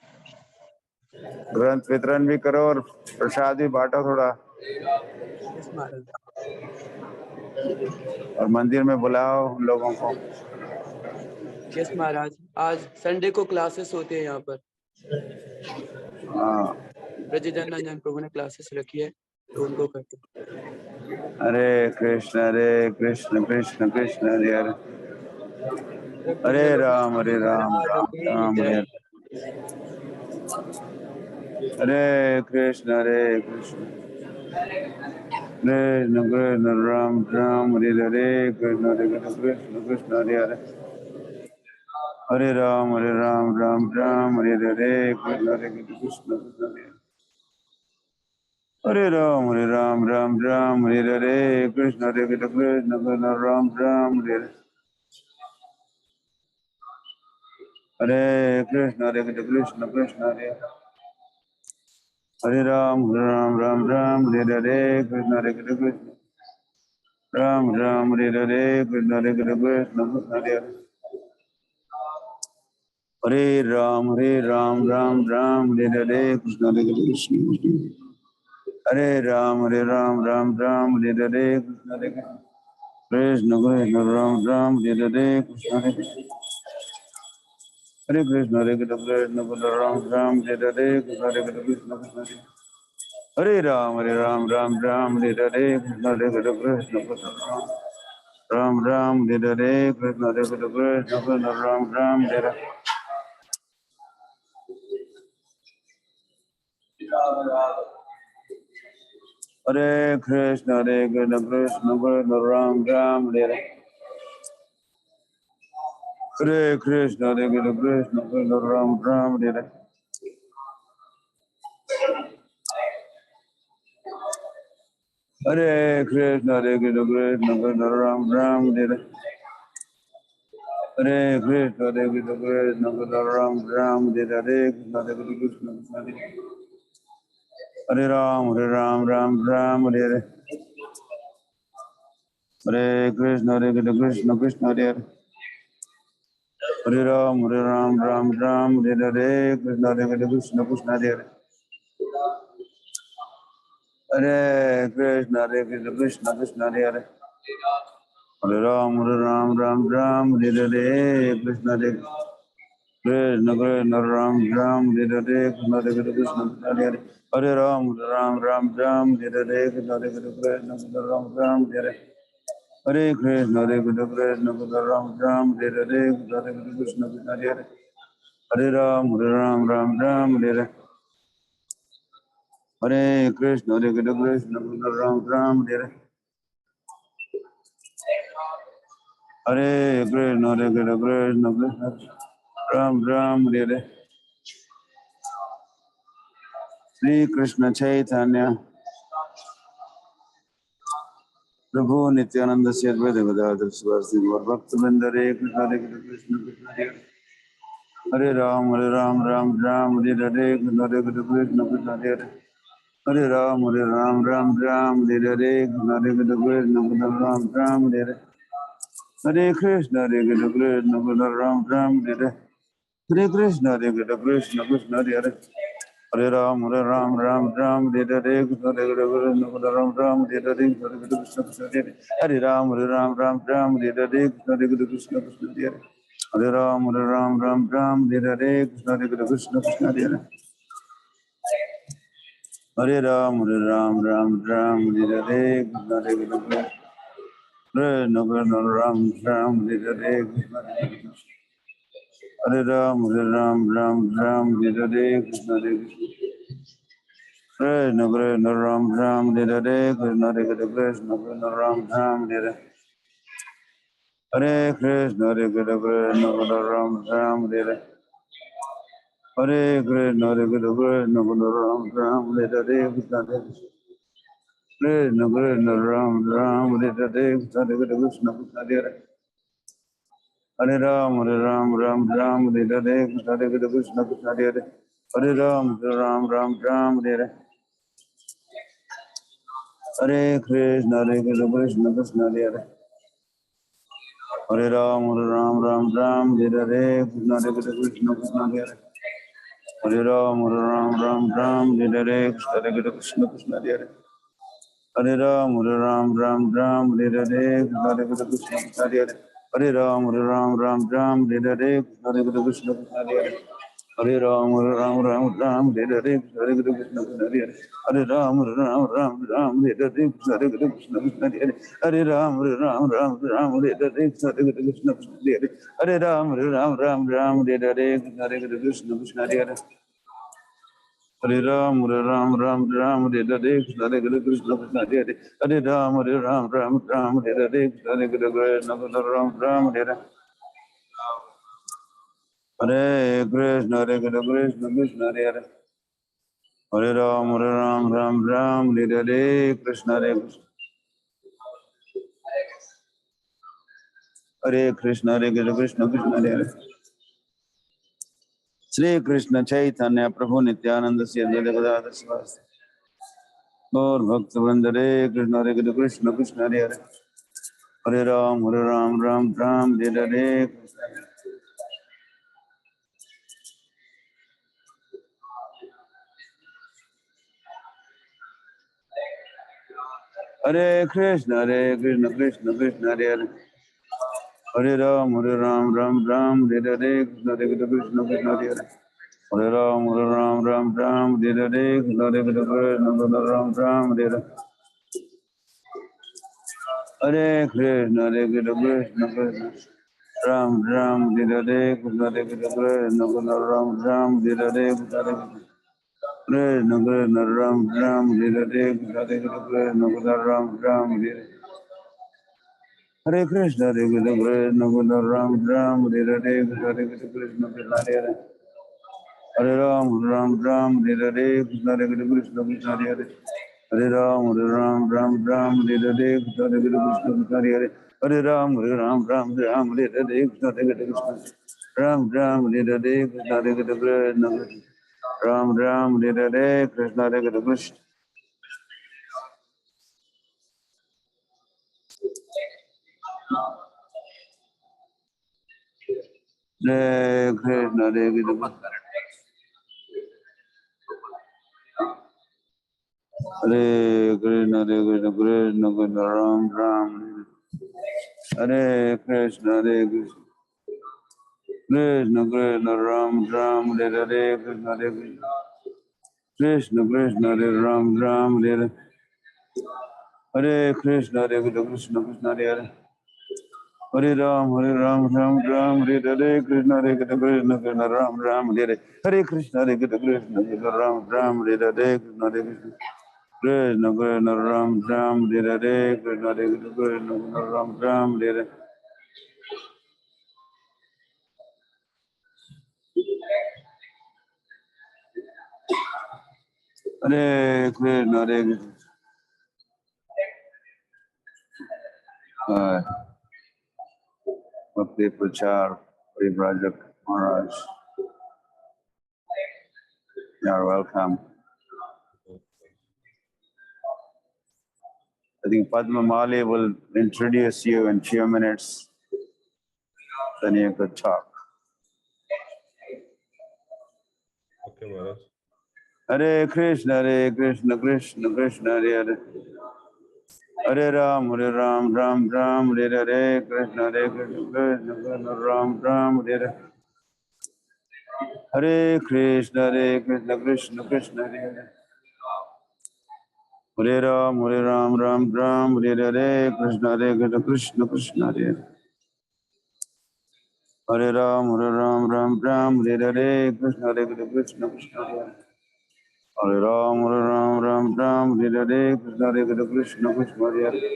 ग्रंथ वितरण भी करो और प्रसाद भी बांटो थोड़ा. यस महाराज। और मंदिर में बुलाओ लोगों को. यस महाराज, आज संडे को क्लासेस होते हैं यहाँ पर। हाँ. ब्रजजन नंदन प्रभु ने क्लासेस रखी है तो उनको करते हैं। हरे कृष्ण कृष्ण कृष्ण हरे हरे. हरे राम राम महाराज की राम जय। हरे हरे. हरे Krishna Krishna Krishna Ram Ram Hare Hare. Krishna Krishna Krishna Hare Hare. Hare Ram, Ram Ram, Hare Hare, Krishna Krishna Krishna Hare. Hare Ram, Ram, Hare Hare, Krishna Krishna Krishna Ram, Hare. Hare Krishna Krishna Krishna Hare. Hare Ram, Ram, Hare Hare, Krishna Krishna Krishna Ram, Hare Hare, Krishna Krishna Krishna Hare. Hare Ram, Ram, Hare Hare, Krishna Krishna Krishna. Hare Ram, Ram, Hare Hare, Krishna Krishna Krishna Ram, Hare Hare, Krishna Krishna. Hare Krishna Krishna Ram, Hare Hare, Krishna Krishna Krishna. Hare Ram, Ram, Hare Hare, Krishna Krishna Krishna Ram, Hare Hare, Krishna Krishna Krishna Ram, Hare Hare. Hare Krishna Krishna Ram, Hare Hare. Hare Krishna Krishna Ram, Hare Hare. Hare Krishna Ram, Hare Hare. Hare Krishna Ram, Hare Hare, Krishna Krishna Hare. Hare Ram, Hare Hare. Hare Krishna Krishna Hare Hare. Hare Ram, Hare Hare, Krishna Krishna Hare Hare. Hare Krishna Krishna Hare Hare. Hare Ram, Hare Hare, Krishna Krishna Ram, Hare Hare, Krishna Krishna Hare Hare. Hare Ram, Hare Hare, Krishna Krishna Ram, Hare Hare. Hare Krishna Ram, Hare Hare, Krishna Krishna Hare Hare. Hare Ram, Hare Hare. Hare Krishna Ram, Hare Hare. Hare Krishna Ram, Hare Hare. Shri Krishna Chaitanya Prabhu Nityananda Sri Advaita Gadadhar Sivasdi Gaur Bhaktivinoda Hare Krishna Krishna Hare Hare Ram, Hare Ram, Hare Hare, Krishna Krishna Hare. Hare Ram, Hare Ram, Hare Hare, Krishna Krishna Ram, Hare. Hare Krishna Ram, Hare. Hare Krishna Krishna Hare. Hare Ram, Hare Ram, Hare Hare, Krishna Krishna Ram, Hare Hare. Hare Ram, Hare Ram, Hare Hare, Krishna Krishna Hare. Hare Ram, Hare Ram, Hare Hare, Krishna Krishna Hare. Hare Ram, Hare Ram, Hare Hare, Krishna Krishna Ram, Hare Hare. Hare Ram, Hare Ram, Hare Hare, Krishna Krishna. Krishna Krishna Ram, Hare Hare, Krishna Krishna Ram, Hare Hare. Hare Krishna Krishna Ram, Hare Hare. Hare Krishna Krishna Ram, Hare Hare, Krishna Krishna. Krishna Krishna Ram, Hare Hare, Krishna Krishna Hare Hare. Hare Ram, Hare Ram, Hare Hare, Krishna Krishna Hare Hare. Hare Ram, Hare Ram, Hare Hare. Hare Krishna Krishna Hare Hare. Hare Ram, Hare Ram, Hare Hare, Krishna Krishna Hare Hare. Hare Ram, Hare Ram, Hare Hare, Krishna Krishna Hare Hare. Hare Ram, Hare Ram, Hare Hare, Krishna Krishna Hare Hare. Hare Ram, Hare Ram, Hare Hare, Krishna Krishna Hare Hare. Hare Ram, Hare Ram, Hare Hare, Krishna Krishna Hare Hare. Hare Ram, Hare Ram, Hare Hare, Krishna Krishna Hare Hare. Hare Ram, Hare Ram, Hare Hare, Krishna Krishna Hare Hare. Hare Ram, Hare Ram, Hare Hare, Krishna Krishna Hare Hare. Hare Ram, Hare Ram, Hare Hare, Krishna Krishna Hare Hare. Hare Ram, Hare Ram, Hare Hare, Krishna Krishna Ram, Hare Hare. Hare Krishna, Hare Krishna, Krishna Hare Hare. Hare Ram, Ram Ram, Hare Hare, Krishna Hare Krishna. Hare Krishna, Hare Krishna, Krishna Hare Hare. Shri Krishna Chaitanya Prabhu Nityananda Sri Advaita Gadadhar Sivas. Gaur Bhakta Vrinda, Hare Krishna, Hare Krishna, Krishna Hare Hare. Hare Ram, Ram Ram, Hare Hare. Hare Krishna, Krishna Krishna Hare Hare. Hare Ram, Ram Ram, Hare Hare. Krishna Krishna Krishna Hare Hare. Hare Ram, Ram Ram, Hare Hare. Krishna Krishna Ram Ram, Hare Hare. Hare Krishna, Krishna Krishna. Ram Ram, Hare Hare. Krishna Krishna Ram Ram, Hare Hare. Krishna Krishna Ram Ram, Hare Hare. Krishna Krishna Ram Ram, Hare Hare. Hare Krishna, Ram Ram, Hare Hare. Krishna Krishna Hare Hare. Hare Ram, Ram, Hare Hare. Krishna Krishna Hare Hare. Hare Ram, Ram, Hare Hare. Krishna Krishna Hare Hare. Hare Ram, Ram, Hare Hare. Krishna Krishna Ram Ram, Hare Hare. Krishna Krishna Ram Ram, Hare Hare. Krishna Krishna. Hare Krishna, Hare Krishna. Hare Krishna, Krishna Krishna, Ram Ram. Hare Krishna, Krishna Krishna, Ram Ram, Hare Hare. Krishna Krishna, Krishna Hare Ram Ram, Hare Hare Krishna, Krishna Krishna Hare Hare. Hare Ram, Ram Ram, Hare Hare. Krishna Krishna Krishna, Ram Ram, Hare Hare Krishna, Krishna Krishna, Ram Ram, Hare Hare. Krishna Krishna Krishna Krishna, Ram Ram, Hare Hare. Krishna Krishna Krishna, Ram Ram, Hare Hare. Hare Krishna, Hare Krishna. Bhakti Prachar, Parivrajak Maharaj. You are welcome. I think Padma Mali will introduce you in few minutes. Then you could talk. Okay, Maharaj. Hare Krishna, Krishna Krishna, Hare Hare. Hare Ram, Ram Ram, Hare Hare. Krishna Krishna Krishna, Ram Ram, Hare Hare. Hare Krishna, Krishna Krishna, Hare Hare. Hare Ram, Ram Ram, Hare Hare. Krishna Krishna Krishna, Hare Hare. Hare Ram, Ram Ram, Hare Hare. Krishna Krishna Krishna, Hare Hare. Hare Ram, Ram Ram, Hare Hare. Krishna Krishna Krishna, Hare Hare.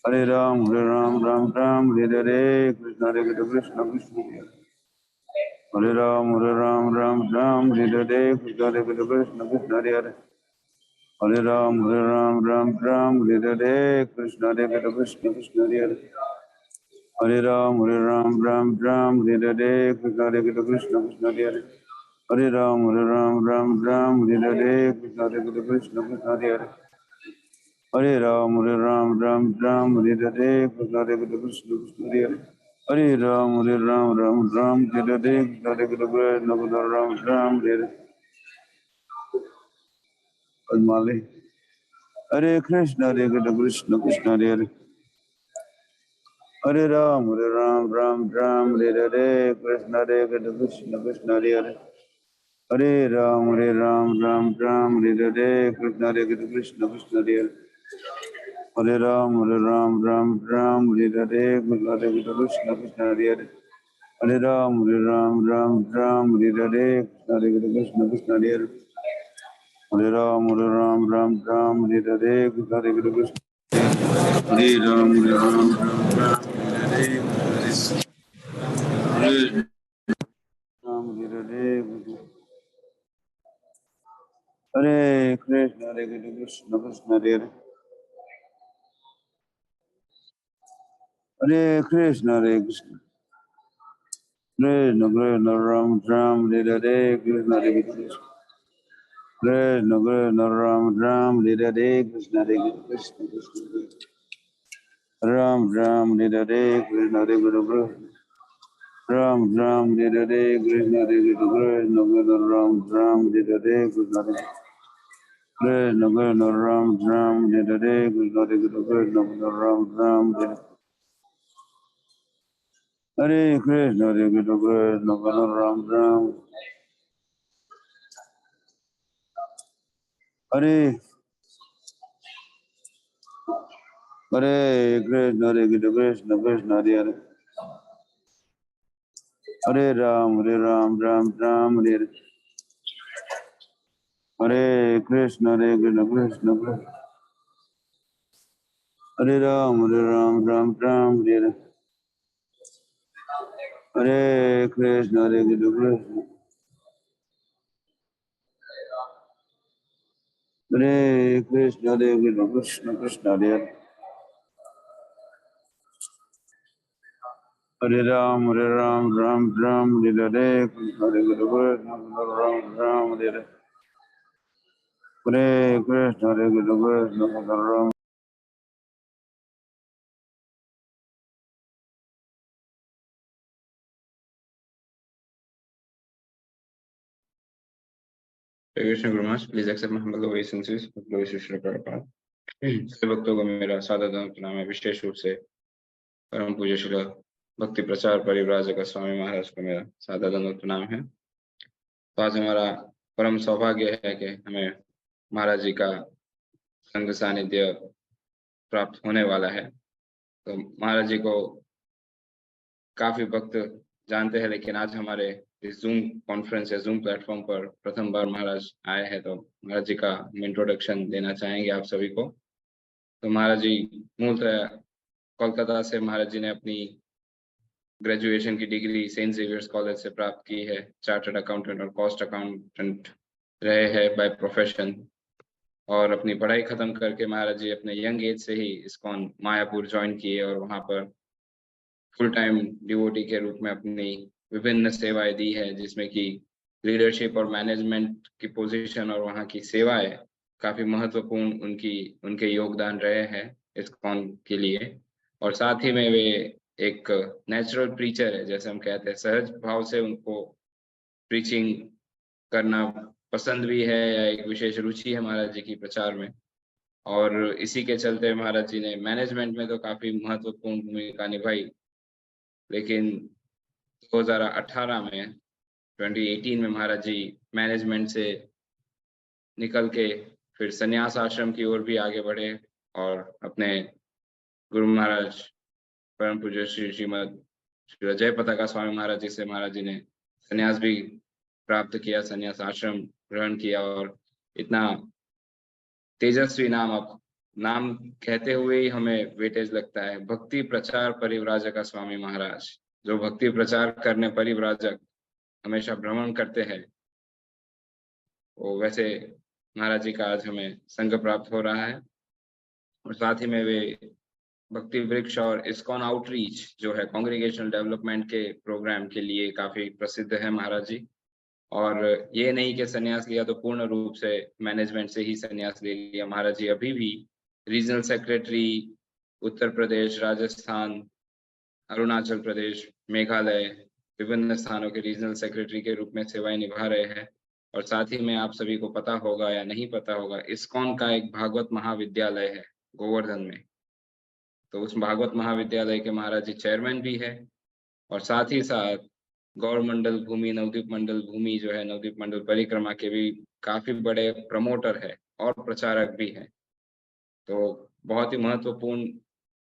Hare Ram, Ram Ram, Hare Hare. Krishna Krishna Krishna, Hare Hare. Hare Ram, Ram Ram, Hare Hare. Krishna Krishna Krishna, Hare Hare. Hare Ram, Ram Ram, Hare Hare. Krishna Krishna Krishna, Hare Hare. Hare Ram, Ram Ram, Hare Hare. Krishna Krishna Krishna, Hare Hare. Hare Ram, Ram Ram, Hare Hare. Krishna Krishna Krishna, Hare Hare. Hare Ram, Ram Ram, Hare Hare. Krishna Krishna Krishna, Hare Hare. Hare Ram, Ram, Hare Hare. Krishna Krishna Ram Ram, Hare Hare. Padmali. Hare Krishna, Krishna Krishna, Hare Hare. Hare Ram, Ram Hare Hare. Krishna Krishna Krishna, Hare Hare. Hare Ram, Ram Hare Hare. Krishna Krishna Krishna, Hare Hare. Hare Ram, Ram Hare Hare. Krishna Krishna Krishna, Hare Hare. Hare Ram, Ram Hare Hare. Krishna Krishna Krishna, Hare Hare. Hare Ram, Ram Hare Hare. Krishna Krishna. Hare Ram, Ram Hare Hare. Hare Hare Krishna, Hare Krishna, Krishna Hare Hare Krishna, Hare Krishna, Krishna Krishna, Ram Ram, Hare Krishna, Hare Krishna, Krishna Krishna, Ram Ram, Hare Krishna, Hare Krishna, Ram Ram, Hare Krishna, Hare Krishna, Ram Ram, Hare Krishna, Hare Krishna, Ram Ram, Hare Krishna, Krishna Krishna, Ram Ram, Hare Krishna, Ram Ram, Hare Krishna, Hare Krishna, Ram Ram, Hare Hare Krishna, Hare Krishna, Krishna Hare Hare Ram, Ram Ram, Hare Hare Krishna, Hare Krishna, Krishna Krishna, Hare Ram, Ram Ram, Hare Hare Krishna, Hare Krishna, Krishna Hare Krishna, Hare Krishna, Krishna Krishna, Hare Hare Ram, Ram Ram, Hare Krishna, Hare Krishna, Ram Ram, Hare Krishna, Hare Krishna, Ram. Krishna Guru Maharaj, please accept my humble obeisances of glory to Srila Prabhupada. सभी भक्तों को मेरा सादर प्रणाम है। विशेष रूप से परम पूज्य श्री भक्ति प्रचार परिव्राजक स्वामी महाराज को मेरा सादर प्रणाम है। तो आज हमारा परम सौभाग्य है कि हमें महाराज जी का संग सानिध्य प्राप्त होने वाला है। तो महाराज जी को काफी भक्त जानते हैं, लेकिन आज हमारे इस जूम कॉन्फ्रेंस या जूम प्लेटफॉर्म पर प्रथम बार महाराज आए हैं। तो महाराज जी का हम इंट्रोडक्शन देना चाहेंगे आप सभी को। तो महाराज जी मूलतः कोलकाता से महाराज जी ने अपनी ग्रेजुएशन की डिग्री सेंट जेवियर्स कॉलेज से प्राप्त की है। चार्टर्ड अकाउंटेंट और कॉस्ट अकाउंटेंट रहे हैं बाय प्रोफेशन, और अपनी पढ़ाई खत्म करके महाराज जी अपने यंग एज से ही इस्कॉन मायापुर ज्वाइन किए और वहां पर फुल टाइम डिवोटी के रूप में अपनी विभिन्न सेवाएं दी है, जिसमें कि लीडरशिप और मैनेजमेंट की पोजीशन और वहाँ की सेवाएं काफी महत्वपूर्ण उनके योगदान रहे हैं इस्कॉन के लिए। और साथ ही में वे एक नेचुरल प्रीचर है, जैसे हम कहते हैं, सहज भाव से उनको प्रीचिंग करना पसंद भी है या एक विशेष रुचि है महाराज जी की प्रचार में। और इसी के चलते महाराज जी ने मैनेजमेंट में तो काफी महत्वपूर्ण भूमिका निभाई, लेकिन 2018 में 2018 में महाराज जी मैनेजमेंट से निकल के फिर संन्यास आश्रम की ओर भी आगे बढ़े और अपने गुरु महाराज परम पूज्य श्रीमद श्री अजय पताका स्वामी महाराज जी से महाराज जी ने संन्यास भी प्राप्त किया, संन्यास आश्रम ग्रहण किया। और इतना तेजस्वी नाम कहते हुए ही हमें वेटेज लगता है, भक्ति प्रचार परिव्राजक स्वामी महाराज। जो भक्ति प्रचार करने परिव्राजक हमेशा भ्रमण करते हैं, वो वैसे महाराज जी का आज हमें संग प्राप्त हो रहा है। और साथ ही में वे भक्ति वृक्ष और इस्कॉन आउटरीच जो है कांग्रीगेशनल डेवलपमेंट के प्रोग्राम के लिए काफी प्रसिद्ध है महाराज जी। और ये नहीं कि संन्यास लिया तो पूर्ण रूप से मैनेजमेंट से ही संन्यास ले लिया। महाराज जी अभी भी रीजनल सेक्रेटरी उत्तर प्रदेश, राजस्थान, अरुणाचल प्रदेश, मेघालय, विभिन्न स्थानों के रीजनल सेक्रेटरी के रूप में सेवाएं निभा रहे हैं। और साथ ही में आप सभी को पता होगा या नहीं पता होगा, इस्कॉन का एक भागवत महाविद्यालय है गोवर्धन में। तो उस भागवत महाविद्यालय के महाराज जी चेयरमैन भी है, और साथ ही साथ गौर मंडल भूमि, नवद्वीप मंडल भूमि जो है, नवद्वीप मंडल परिक्रमा के भी काफी बड़े प्रमोटर है और प्रचारक भी है। तो बहुत ही महत्वपूर्ण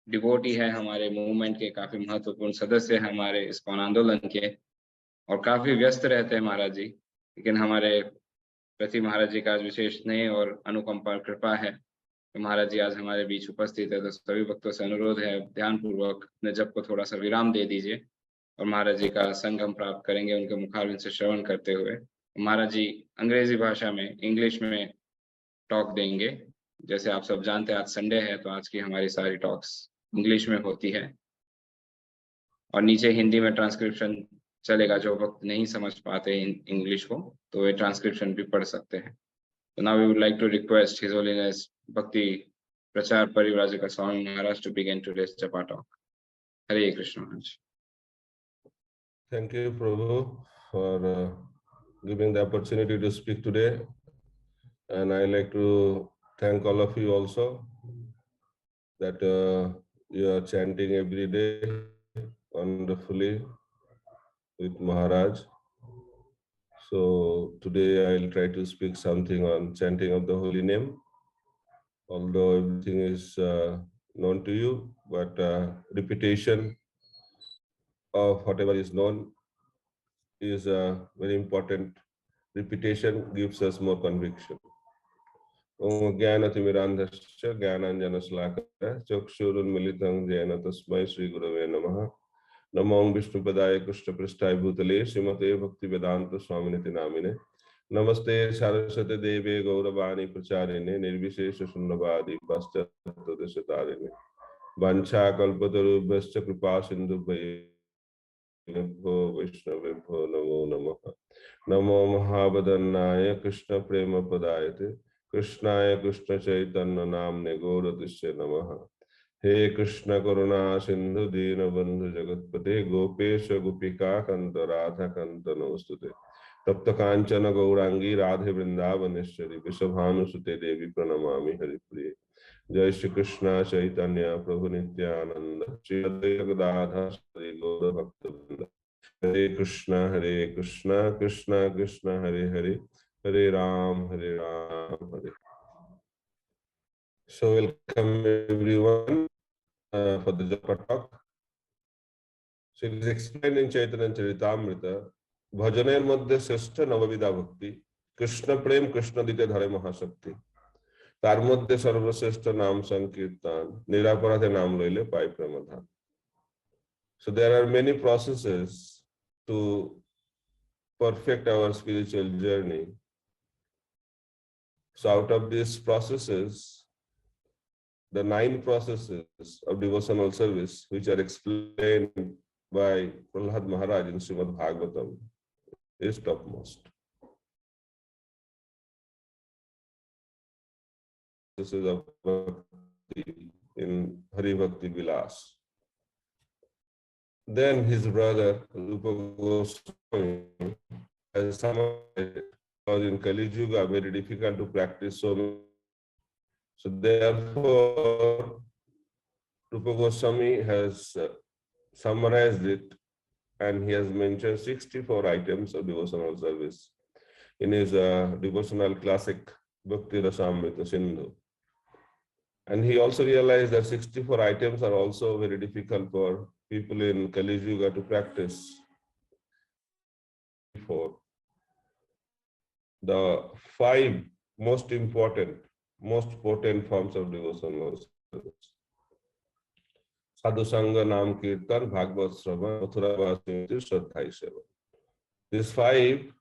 डिवोटी है हमारे मूवमेंट के, काफी महत्वपूर्ण सदस्य हैं हमारे इस्कॉन आंदोलन के, और काफी व्यस्त रहते हैं महाराज जी। लेकिन हमारे प्रति महाराज जी का आज विशेष स्नेह और अनुकंपा कृपा है। तो महाराज जी आज हमारे बीच उपस्थित है। तो सभी भक्तों से अनुरोध है, ध्यान पूर्वक अपने जप को थोड़ा सा विराम दे दीजिए और महाराज जी का संगम प्राप्त करेंगे उनके मुखारविंद से श्रवण करते हुए। महाराज जी अंग्रेजी भाषा में, इंग्लिश में टॉक देंगे। जैसे आप सब जानते हैं आज संडे है, तो आज की हमारी सारी टॉक्स इंग्लिश में होती है और नीचे हिंदी में ट्रांसक्रिप्शन चलेगा। जो वक्त नहीं समझ पाते इंग्लिश को तो ये ट्रांसक्रिप्शन भी पढ़ सकते हैं। So now we would like to request His Holiness Bhakti Prachar Parivrajaka Swami Maharaj to begin today's Japa talk. Hare Krishna Maharaj. Thank you, Prabhu, for giving the opportunity to speak today. And I like to thank all of you also that you are chanting every day wonderfully with Maharaj. So today I'll try to speak something on chanting of the holy name. Although everything is known to you, but repetition of whatever is known is very important. Repetition gives us more conviction. Om Jnanatimirandhasya Jnananjana-Salakaya Chakshurunmilitam Jena Tasmai Sri Gurave Namaha Namo Vishnu Padaya Krishna Prishthaya Bhutale Srimate Bhakti Vedanta Swaminiti Namine Namaste Saraswati Deve Gauravani Pracharine Nirvishesha Sunnavadi Paschatodeshatarine Vancha Kalpatarubhascha Kripa Sindhubhaya Vaishnavibho Namo Namaha Namo Mahabhadanaya Krishna Prema Padayate Krishnaya Krishna Chaitanya Namne Gauradisya Namaha He Krishna Karuna Sindhu Dina Bandhu Jagatpate Gopesha Gopika Kanta Radha Kanta Namostute Tapta Kanchana Gaurangi Radhe Vrindavaneshwari Vishabhanu Sute Devi Pranamami Haripriye Jai Shri Krishna Chaitanya Prabhu Nityananda Shri Advaita Gadadhar Shri Gaura Bhakta Hare Krishna Krishna Krishna Hare Hare Hare Ram Hare. So welcome everyone for the Japa talk. So it is explained in Chaitanya Charitamrita, Bhajaner Madhya Sreshta Navavida Bhakti, Krishna Prem Krishna Dite Dhare Mahashakti, Tar Madhya Sarvasreshta Nam Sankirtan, Niraparate Nam Loile Pai Pramadhan. So there are many processes to perfect our spiritual journey. So out of these processes, the 9 processes of devotional service, which are explained by Prahlad Maharaj in Srimad Bhagavatam, is topmost. This is of Bhakti in Hari Bhakti Vilas. Then his brother Rupa Goswami has summarized, because in Kali Yuga very difficult to practice so many. So therefore, Rupa Goswami has summarized it, and he has mentioned 64 items of devotional service in his devotional classic Bhakti Rasamrita Sindhu. And he also realized that 64 items are also very difficult for people in Kali Yuga to practice. The 5 most important, most potent forms of devotional service: Sadhu Sangha, Nam Kirtan, Bhagavad Shravan, Mathura Vasini, Shraddhai Seva. These 5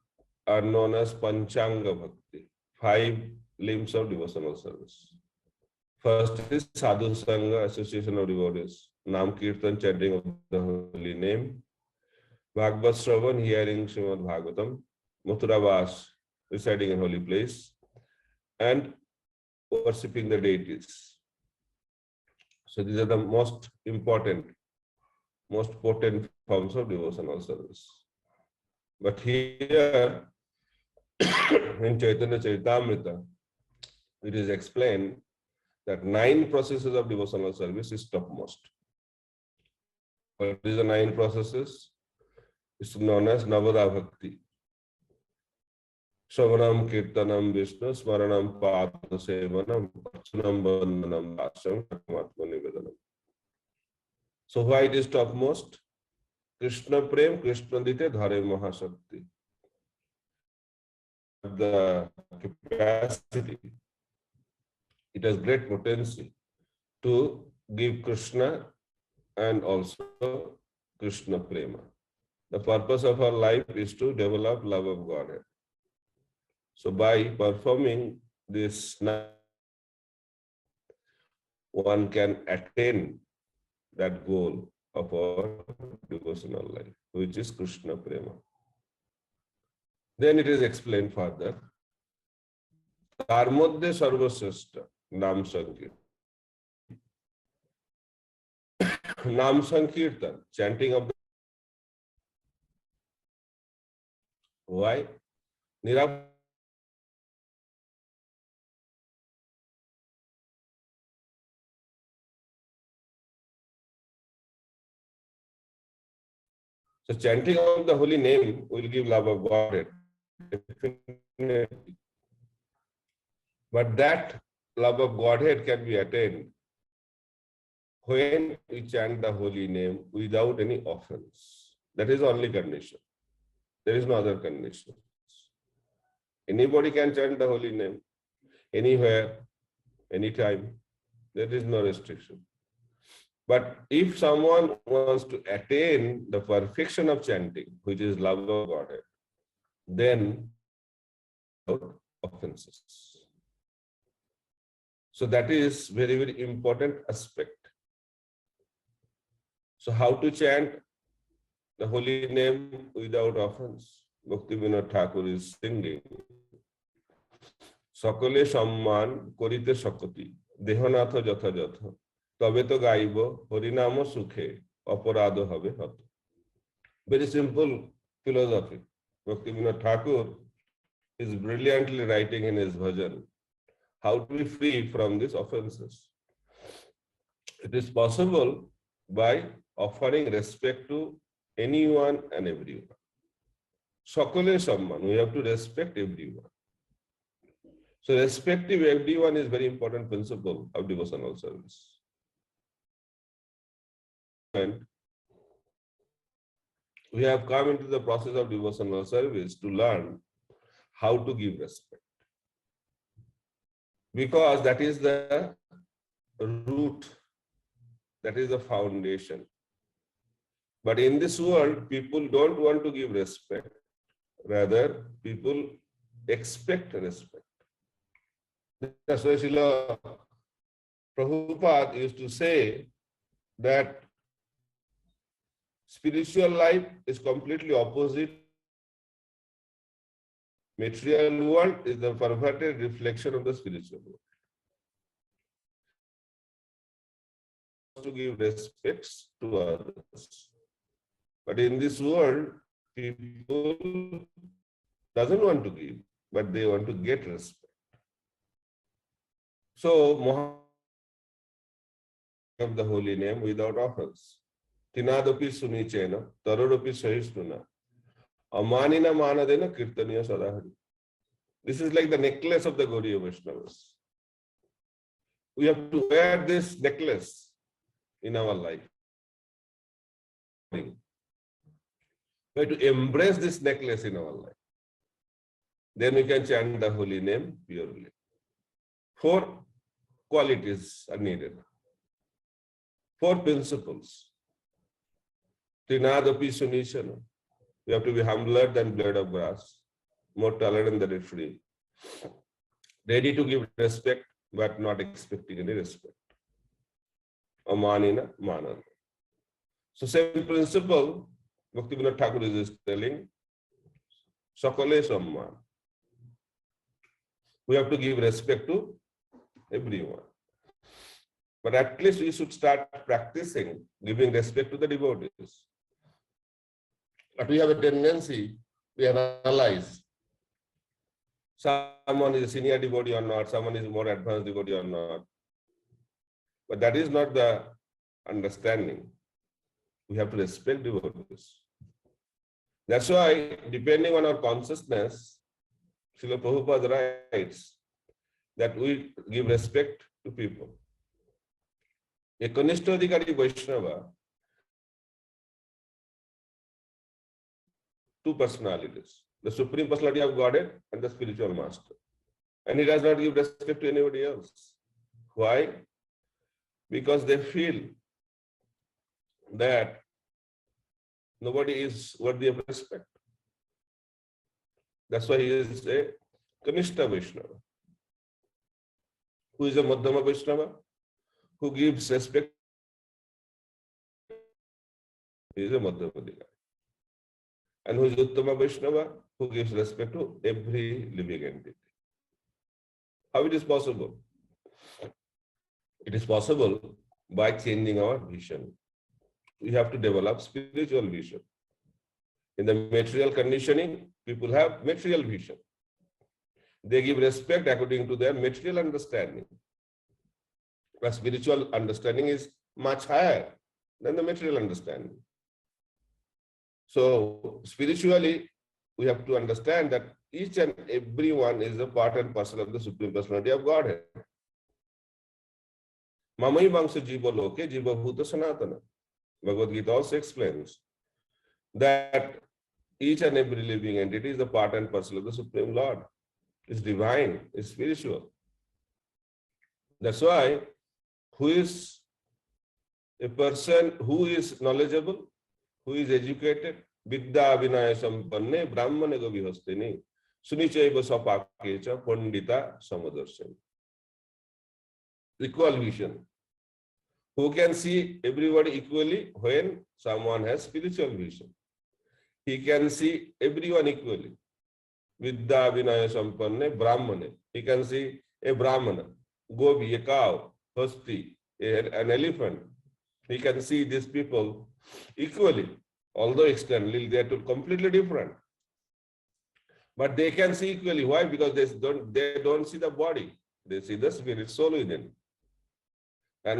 are known as Panchanga Bhakti, 5 limbs of devotional service. First is Sadhu Sangha, association of devotees, Nam Kirtan, chanting of the holy name, Bhagavad Shravan, hearing Srimad Bhagavatam, Mathura Vas, residing in holy place, and worshipping the deities. So these are the most important, most potent forms of devotional service. But here in Chaitanya Charitamrita, it is explained that 9 processes of devotional service is topmost. What is the 9 processes? It's known as Navada Bhakti. Shravanam Kirtanam Vishnu, Smaranam Pada Sevanam, Archanam Bandhanam Dasam, Atma Nivedanam. So why it is topmost? Krishna Prem, Krishna Dite Dhare Mahashakti. The capacity, it has great potency to give Krishna and also Krishna Prema. The purpose of our life is to develop love of Godhead. So by performing this, one can attain that goal of our devotional life, which is Krishna Prema. Then it is explained further. তার মধ্যে সর্বশ্রেষ্ঠ নাম সংকীর্তন। নাম সংকীর্তন, chanting of the why? So chanting of the holy name will give love of Godhead. But that love of Godhead can be attained when we chant the holy name without any offense. That is the only condition. There is no other condition. Anybody can chant the holy name anywhere, anytime. There is no restriction. But if someone wants to attain the perfection of chanting, which is love of Godhead, then without offenses. So that is very, very important aspect. So how to chant the holy name without offense? Bhaktivinoda Thakur is singing. সকলে সম্মান করিতে শকতি দেহনাথ যথাযথ তবে তো গাইব হরিনাম সুখে অপরাধ হবে হত. Very simple philosophy. Bhaktivinoda Thakur is brilliantly writing in his bhajan how to be free from these offenses. It is possible by offering respect to anyone and everyone. সকলে সম্মান, we have to respect everyone. So respecting everyone is very important principle of devotional service. And we have come into the process of devotional service to learn how to give respect. Because that is the root, that is the foundation. But in this world, people don't want to give respect. Rather, people expect respect. That's why Srila Prabhupada used to say that spiritual life is completely opposite. Material world is the perverted reflection of the spiritual world. To give respects to others. But in this world, people doesn't want to give, but they want to get respect. So, of the holy name without offense. Tinadapi sunichena, tarodapi sahisnuna, amanina manadena kirtaniya sadahari. This is like the necklace of the Gaudiya Vaishnavas. We have to wear this necklace in our life. We have to embrace this necklace in our life. Then we can chant the holy name purely. 4 qualities are needed. 4 principles. Trinadapi sunishana. We have to be humbler than blade of grass, more tolerant than a tree, ready to give respect, but not expecting any respect. Amanina manana. So same principle, Bhaktivinoda Thakur is telling, sakale samman. We have to give respect to everyone. But at least we should start practicing giving respect to the devotees. But we have a tendency, we analyze someone is a senior devotee or not, someone is more advanced devotee or not. But that is not the understanding. We have to respect devotees. That's why, depending on our consciousness, Srila Prabhupada writes that we give respect to people. A Kanishtadhikari Vaishnava, 2 personalities, the Supreme Personality of Godhead and the spiritual master. And he does not give respect to anybody else. Why? Because they feel that nobody is worthy of respect. That's why he is a Kanishta Vaishnava. Who is a Madhyama Vaishnava? Who gives respect? He is a Madhyama Adhikari. And who is Uttama Vaishnava? Who gives respect to every living entity. How it is possible? It is possible by changing our vision. We have to develop spiritual vision. In the material conditioning, people have material vision. They give respect according to their material understanding. But spiritual understanding is much higher than the material understanding. So spiritually, we have to understand that each and every one is a part and parcel of the Supreme Personality of Godhead. Mamai Vamsa Jiva Loke Jiva Bhuta Sanatana. Bhagavad Gita also explains that each and every living entity is a part and parcel of the Supreme Lord. It's divine, it's spiritual. That's why who is a person who is knowledgeable, who is educated, Vidya Vinaya Sampanne, Brahmane Govihastini, Sunichaiva Sapakecha, Pandita Samadarshani. Equal vision. Who can see everybody equally when someone has spiritual vision? He can see everyone equally. Vidya Vinaya Sampanne, Brahmane. He can see a Brahmana, Gopi, a cow, Hasti, an elephant. He can see these people equally, although externally they are completely different. But they can see equally. Why? Because they don't see the body. They see the spirit soul within. And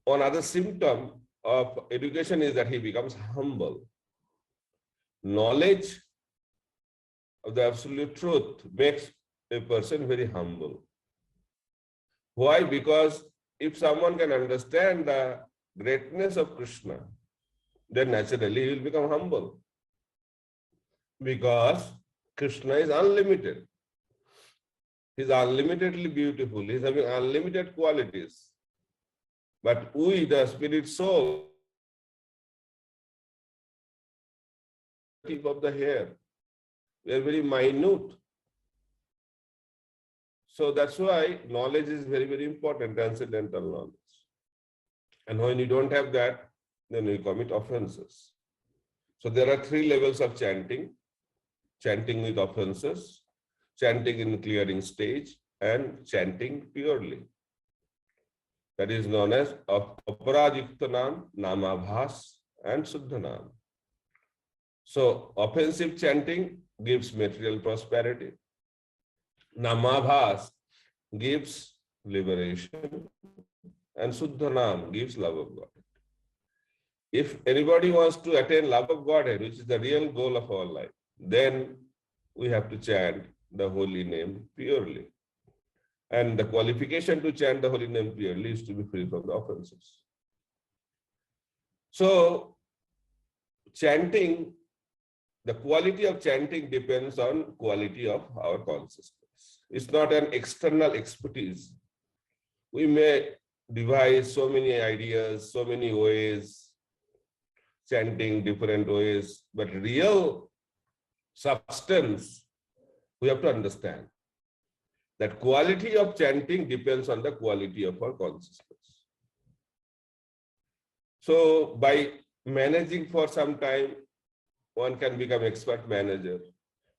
one other symptom of education is that he becomes humble. Knowledge of the absolute truth makes a person very humble. Why? Because if someone can understand the greatness of Krishna, then naturally he will become humble. Because Krishna is unlimited. He is unlimitedly beautiful. He is having unlimited qualities. But we, the spirit soul, tip of the hair, we are very minute. So that's why knowledge is very, very important, transcendental knowledge. And when you don't have that, then you commit offenses. So there are 3 levels of chanting: chanting with offenses, chanting in clearing stage, and chanting purely. That is known as Aparajiktanam, Namabhas, and Suddhanam. So offensive chanting gives material prosperity. Namabhas gives liberation, and Suddhanam gives love of God. If anybody wants to attain love of Godhead, which is the real goal of our life, then we have to chant the holy name purely. And the qualification to chant the holy name purely is to be free from the offenses. So chanting, the quality of chanting depends on quality of our consciousness. It's not an external expertise. We may devise so many ideas, so many ways, chanting different ways, but real substance, we have to understand that quality of chanting depends on the quality of our consciousness. So by managing for some time, one can become expert manager.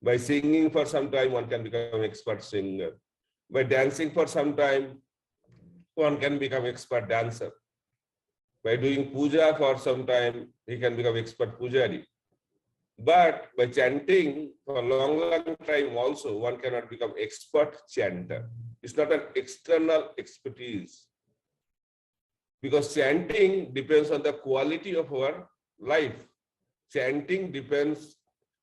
By singing for some time, one can become expert singer. By dancing for some time, one can become expert dancer. By doing puja for some time, he can become expert pujari. But by chanting for a long time also, one cannot become expert chanter. It's not an external expertise. Because chanting depends on the quality of our life. Chanting depends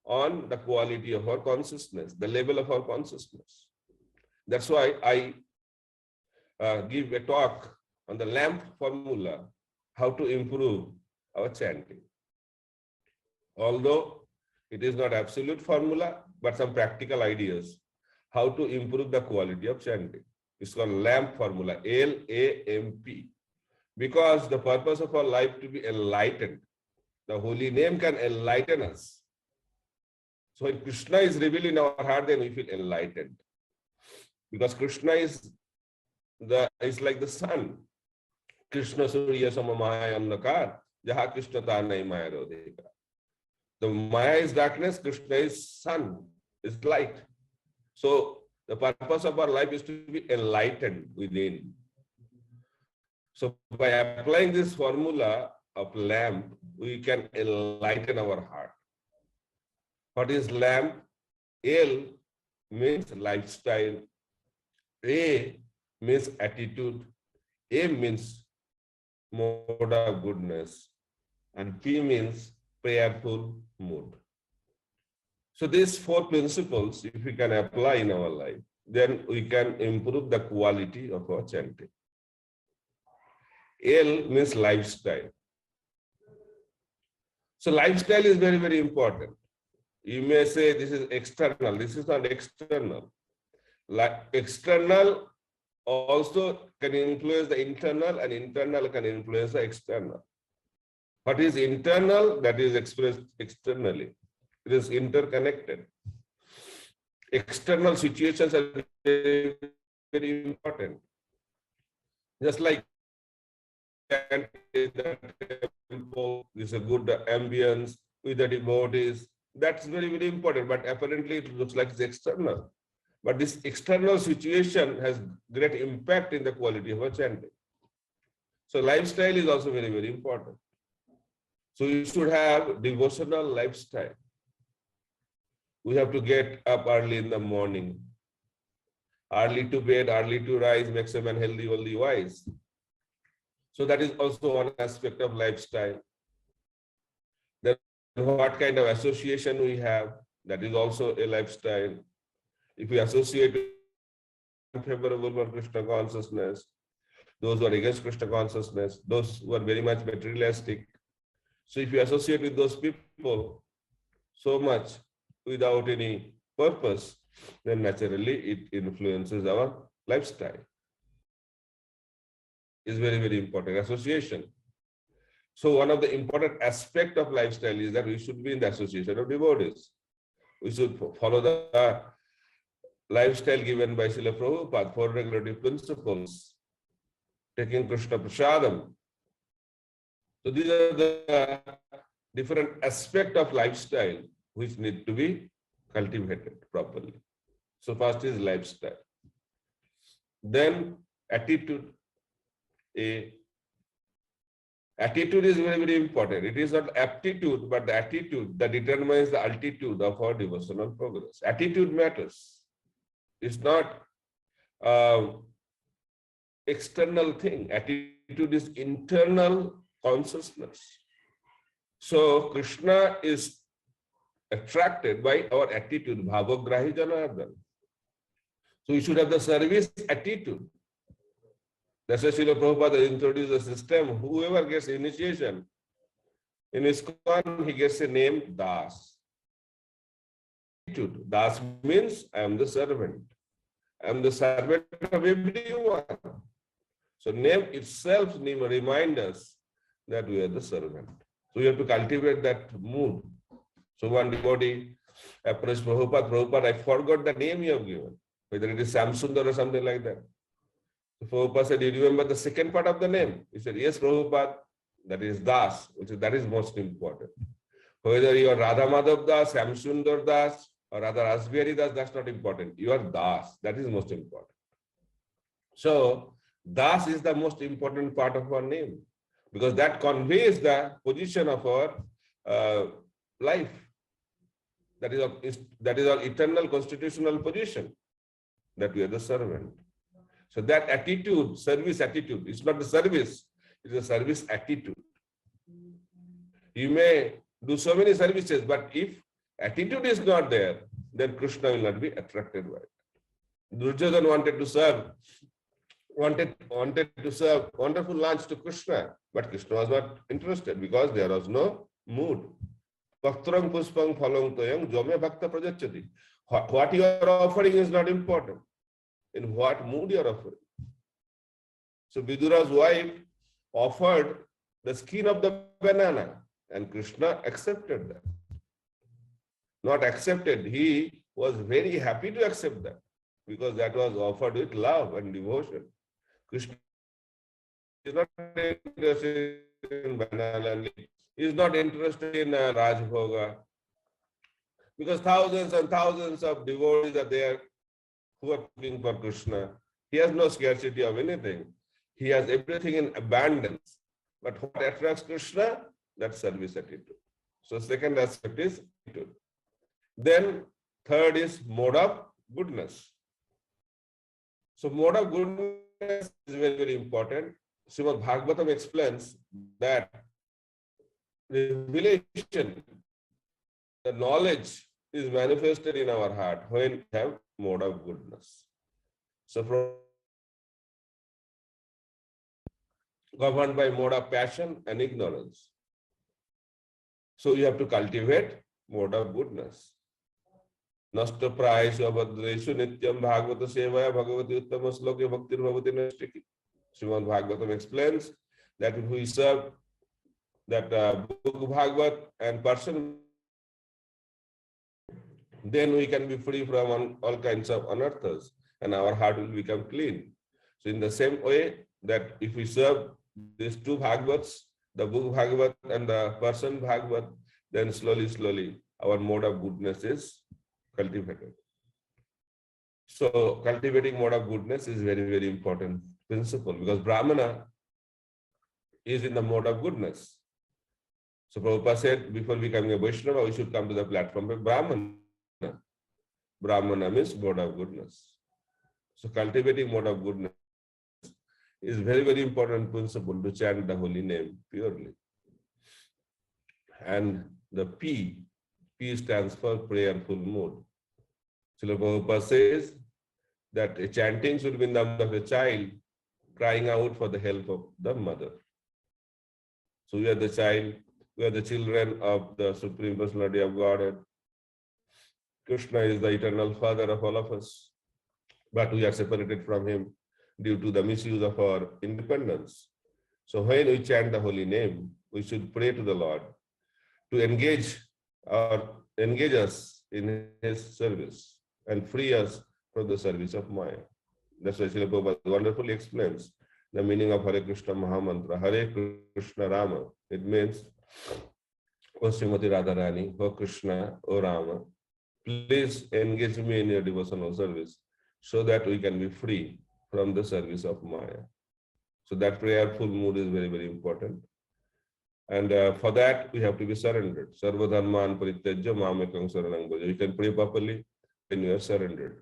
on the quality of our consciousness, the level of our consciousness. That's why I give a talk on the lamp formula, how to improve our chanting. Although it is not absolute formula, but some practical ideas, how to improve the quality of chanting. It's called lamp formula, L-A-M-P. Because the purpose of our life to be enlightened. The holy name can enlighten us. So when Krishna is revealed in our heart, then we feel enlightened. Because Krishna is it's like the sun. Krishna Surya Sama Maya Andakar, Jaha Krishna Ta Nai Maya Rodhika. The Maya is darkness, Krishna is sun, is light. So the purpose of our life is to be enlightened within. So by applying this formula of lamp, we can enlighten our heart. What is lamp? L means lifestyle. A means attitude. A means mode of goodness. And P means prayerful mood. So these four principles, if we can apply in our life, then we can improve the quality of our chanting. L means lifestyle. So lifestyle is very, very important. You may say this is external. This is not external. Like external also can influence the internal, and internal can influence the external. What is internal, that is expressed externally. It is interconnected. External situations are very, very important. Just like the temple is a good ambience with the devotees. That's very, very important, but apparently it looks like it's external. But this external situation has great impact in the quality of our chanting. So lifestyle is also very, very important. So you should have devotional lifestyle. We have to get up early in the morning. Early to bed, early to rise makes a man healthy, wealthy, wise. So that is also one aspect of lifestyle. Then what kind of association we have, that is also a lifestyle. If we associate with favorable for Krishna consciousness, those who are against Krishna consciousness, those who are very much materialistic. So if you associate with those people so much without any purpose, then naturally it influences our lifestyle. Is very, very important, association. So one of the important aspects of lifestyle is that we should be in the association of devotees. We should follow the lifestyle given by Srila Prabhupada, four regulative principles, taking Krishna Prasadam. So these are the different aspects of lifestyle which need to be cultivated properly. So first is lifestyle. Then attitude. Attitude is very, very important. It is not aptitude, but the attitude that determines the altitude of our devotional progress. Attitude matters. It's not external thing. Attitude is internal consciousness. So Krishna is attracted by our attitude, bhavagrahi janardhan. So we should have the service attitude. That's why Srila Prabhupada introduced a system. Whoever gets initiation in ISKCON, he gets a name Das. Das means I am the servant. I am the servant of everyone. So name itself reminds us that we are the servant. So we have to cultivate that mood. So one devotee approached Prabhupada, Prabhupada, I forgot the name you have given, whether it is Samsundar or something like that. So Prabhupada said, do you remember the second part of the name? He said, yes, Prabhupada, that is Das, that is most important. Whether you are Radha Madhav Das, Samsundar Das, or Radha Rasbihari Das, that's not important. You are Das, that is most important. So Das is the most important part of our name, because that conveys the position of our life. That is our eternal constitutional position, that we are the servant. So that attitude, service attitude, it's not the service, it's a service attitude. You may do so many services, but if attitude is not there, then Krishna will not be attracted by it. Duryodhana wanted to serve wonderful lunch to Krishna, but Krishna was not interested because there was no mood. What you are offering is not important. In what mood you are offering. So Vidura's wife offered the skin of the banana, and Krishna accepted that. Not accepted, he was very happy to accept that, because that was offered with love and devotion. Krishna is not interested in banana leaf. He is not interested in Rajbhoga. Because thousands and thousands of devotees are there who are looking for Krishna. He has no scarcity of anything. He has everything in abundance. But what attracts Krishna? That service attitude. So second aspect is attitude. Then third is mode of goodness. So mode of goodness is very, very important. Srimad Bhagavatam explains that revelation, the knowledge is manifested in our heart when we have mode of goodness. So from governed by mode of passion and ignorance. So you have to cultivate mode of goodness. Nasta prayeshu abhadreshu nityam bhagavata sevaya bhagavati uttama sloke bhaktir bhavati nastiki. Srimad Bhagavatam explains that if we serve that book Bhagavat and person, then we can be free from all kinds of anarthas and our heart will become clean. So in the same way that if we serve these two Bhagavats, the book Bhagavat and the person Bhagavat, then slowly, slowly our mode of goodness is cultivated. So cultivating mode of goodness is very, very important principle because Brahmana is in the mode of goodness. So Prabhupada said before becoming a Vaishnava, we should come to the platform of Brahmana. Brahmana means mode of goodness. So cultivating mode of goodness is very, very important principle to chant the holy name purely. And the P stands for prayerful mood. Srila Prabhupada says that a chanting should be in the mood of a child crying out for the help of the mother. So we are the child, we are the children of the Supreme Personality of Godhead. Krishna is the eternal Father of all of us, but we are separated from him due to the misuse of our independence. So when we chant the holy name, we should pray to the Lord to engage us in his service and free us from the service of Maya. That's why Srila Prabhupada wonderfully explains the meaning of Hare Krishna Mahamantra, Hare Krishna Rama. It means, O Srimati Radharani, O Krishna, O Rama, please engage me in your devotional service so that we can be free from the service of Maya. So that prayerful mood is very, very important. And for that, we have to be surrendered. Sarva dharman parityajya mamekam saranam bhaja. You can pray properly when you are surrendered.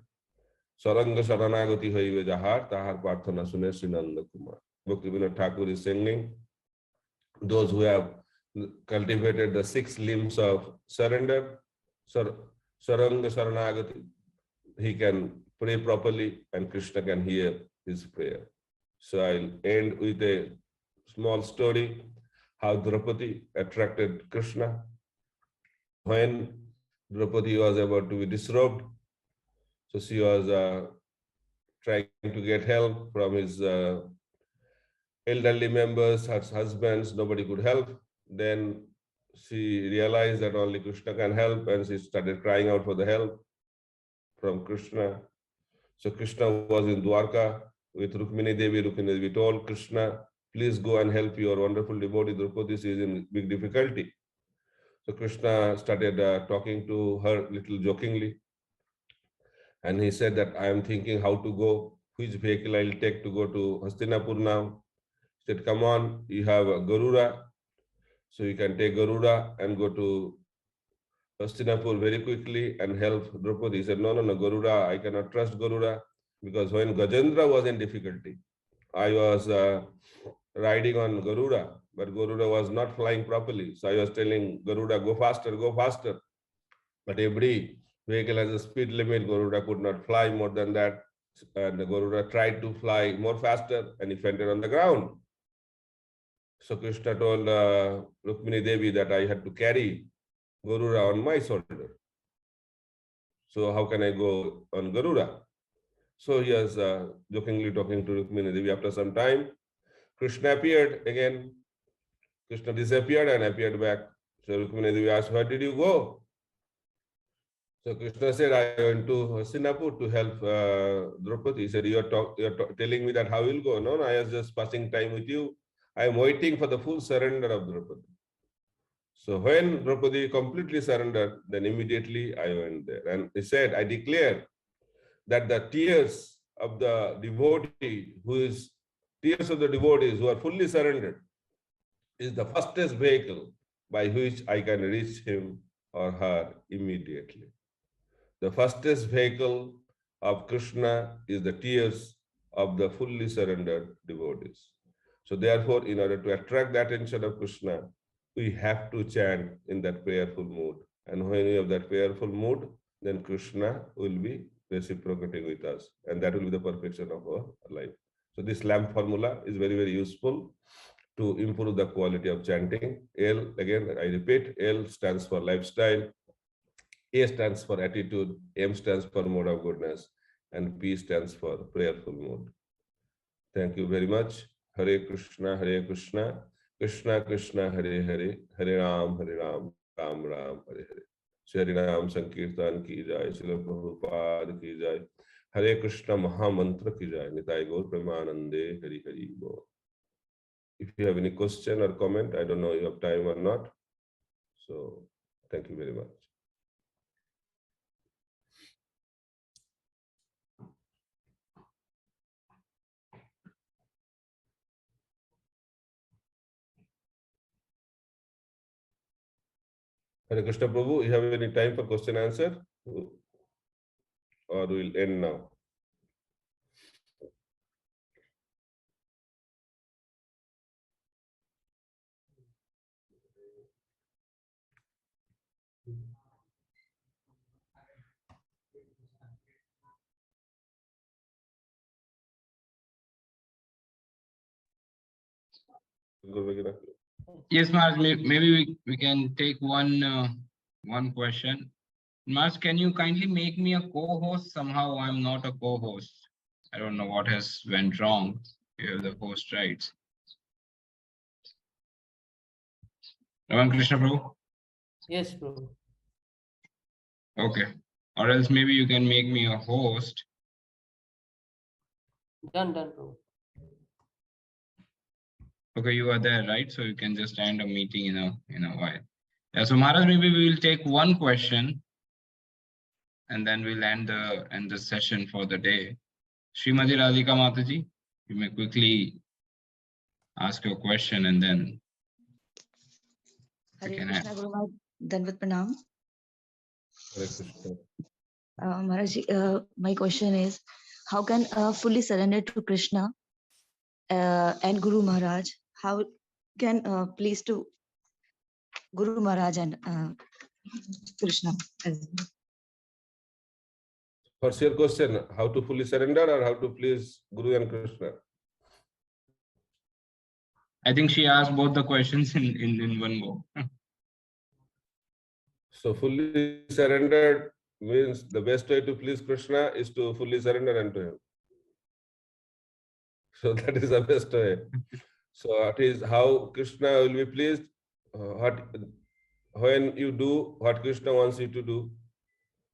Saranga saranagati haive jahar tahar parthana sune Srinanda Kumar. Bhaktivinoda Thakur is singing. Those who have cultivated the 6 limbs of surrender, Saranga saranagati, he can pray properly and Krishna can hear his prayer. So I'll end with a small story how Draupadi attracted Krishna. When Draupadi was about to be disrobed, so she was trying to get help from his elderly members, her husbands, nobody could help. Then she realized that only Krishna can help and she started crying out for the help from Krishna. So Krishna was in Dwarka with Rukmini Devi. Rukmini Devi told Krishna, please go and help your wonderful devotee Draupadi. She is in big difficulty. So Krishna started talking to her little jokingly. And he said that I am thinking how to go, which vehicle I'll take to go to Hastinapur now. He said, come on, you have a Garuda. So you can take Garuda and go to Hastinapur very quickly and help Draupadi. He said, no, Garuda, I cannot trust Garuda because when Gajendra was in difficulty, I was riding on Garuda, but Garuda was not flying properly. So I was telling Garuda, go faster, go faster. But every vehicle has a speed limit. Garuda could not fly more than that. And the Garuda tried to fly more faster and he fainted on the ground. So Krishna told Rukmini Devi that I had to carry Garuda on my shoulder. So how can I go on Garuda? So he was jokingly talking to Rukmini Devi. After some time, Krishna appeared again. Krishna disappeared and appeared back. So Rukmini Devi asked, where did you go? So Krishna said, I went to Hastinapur to help Draupadi. He said, you're telling me that how you'll go? No, I was just passing time with you. I am waiting for the full surrender of Draupadi. So when Draupadi completely surrendered, then immediately I went there. And he said, I declare that the tears of the devotee tears of the devotees who are fully surrendered is the fastest vehicle by which I can reach him or her immediately. The fastest vehicle of Krishna is the tears of the fully surrendered devotees. So therefore, in order to attract the attention of Krishna, we have to chant in that prayerful mood. And when we have that prayerful mood, then Krishna will be reciprocating with us. And that will be the perfection of our life. So this lamp formula is very, very useful to improve the quality of chanting. L, again, I repeat, L stands for lifestyle. A stands for attitude, M stands for mode of goodness, and P stands for prayerful mood. Thank you very much. Hare Krishna, Krishna Krishna, Hare Hare, Hare Ram, Ram Ram, Hare Hare. Shri Ram Sankirtan ki jai, Srila Prabhupada ki jai, Hare Krishna Mahamantra ki jai, Nitai Gaur Premanande, Hari Hari Bo. If you have any question or comment, I don't know if you have time or not. So, thank you very much. Hare Krishna Prabhu, you have any time for question answer? Or we'll end now? Yes, Mark, maybe we can take one question. Mark, can you kindly make me a co-host? Somehow I'm not a co-host. I don't know what has went wrong. You have the host rights. Raman Krishna Prabhu? Yes, Prabhu. Okay. Or else maybe you can make me a host. Done, Prabhu. Okay, you are there, right? So you can just end a meeting in a while. Yeah, so Maharaj, maybe we will take one question and then we'll end the session for the day. Srimati Radhika Mataji, you may quickly ask your question and then Hare we can Krishna end. Guru Maharaj, Dandavat Pranam. Hare Krishna. Maharaj, my question is, how can fully surrender to Krishna and Guru Maharaj? How can please to Guru Maharaj and Krishna? What's your question? How to fully surrender or how to please Guru and Krishna? I think she asked both the questions in one go. So fully surrendered means the best way to please Krishna is to fully surrender unto him. So that is the best way. So it is how Krishna will be pleased. When you do what Krishna wants you to do,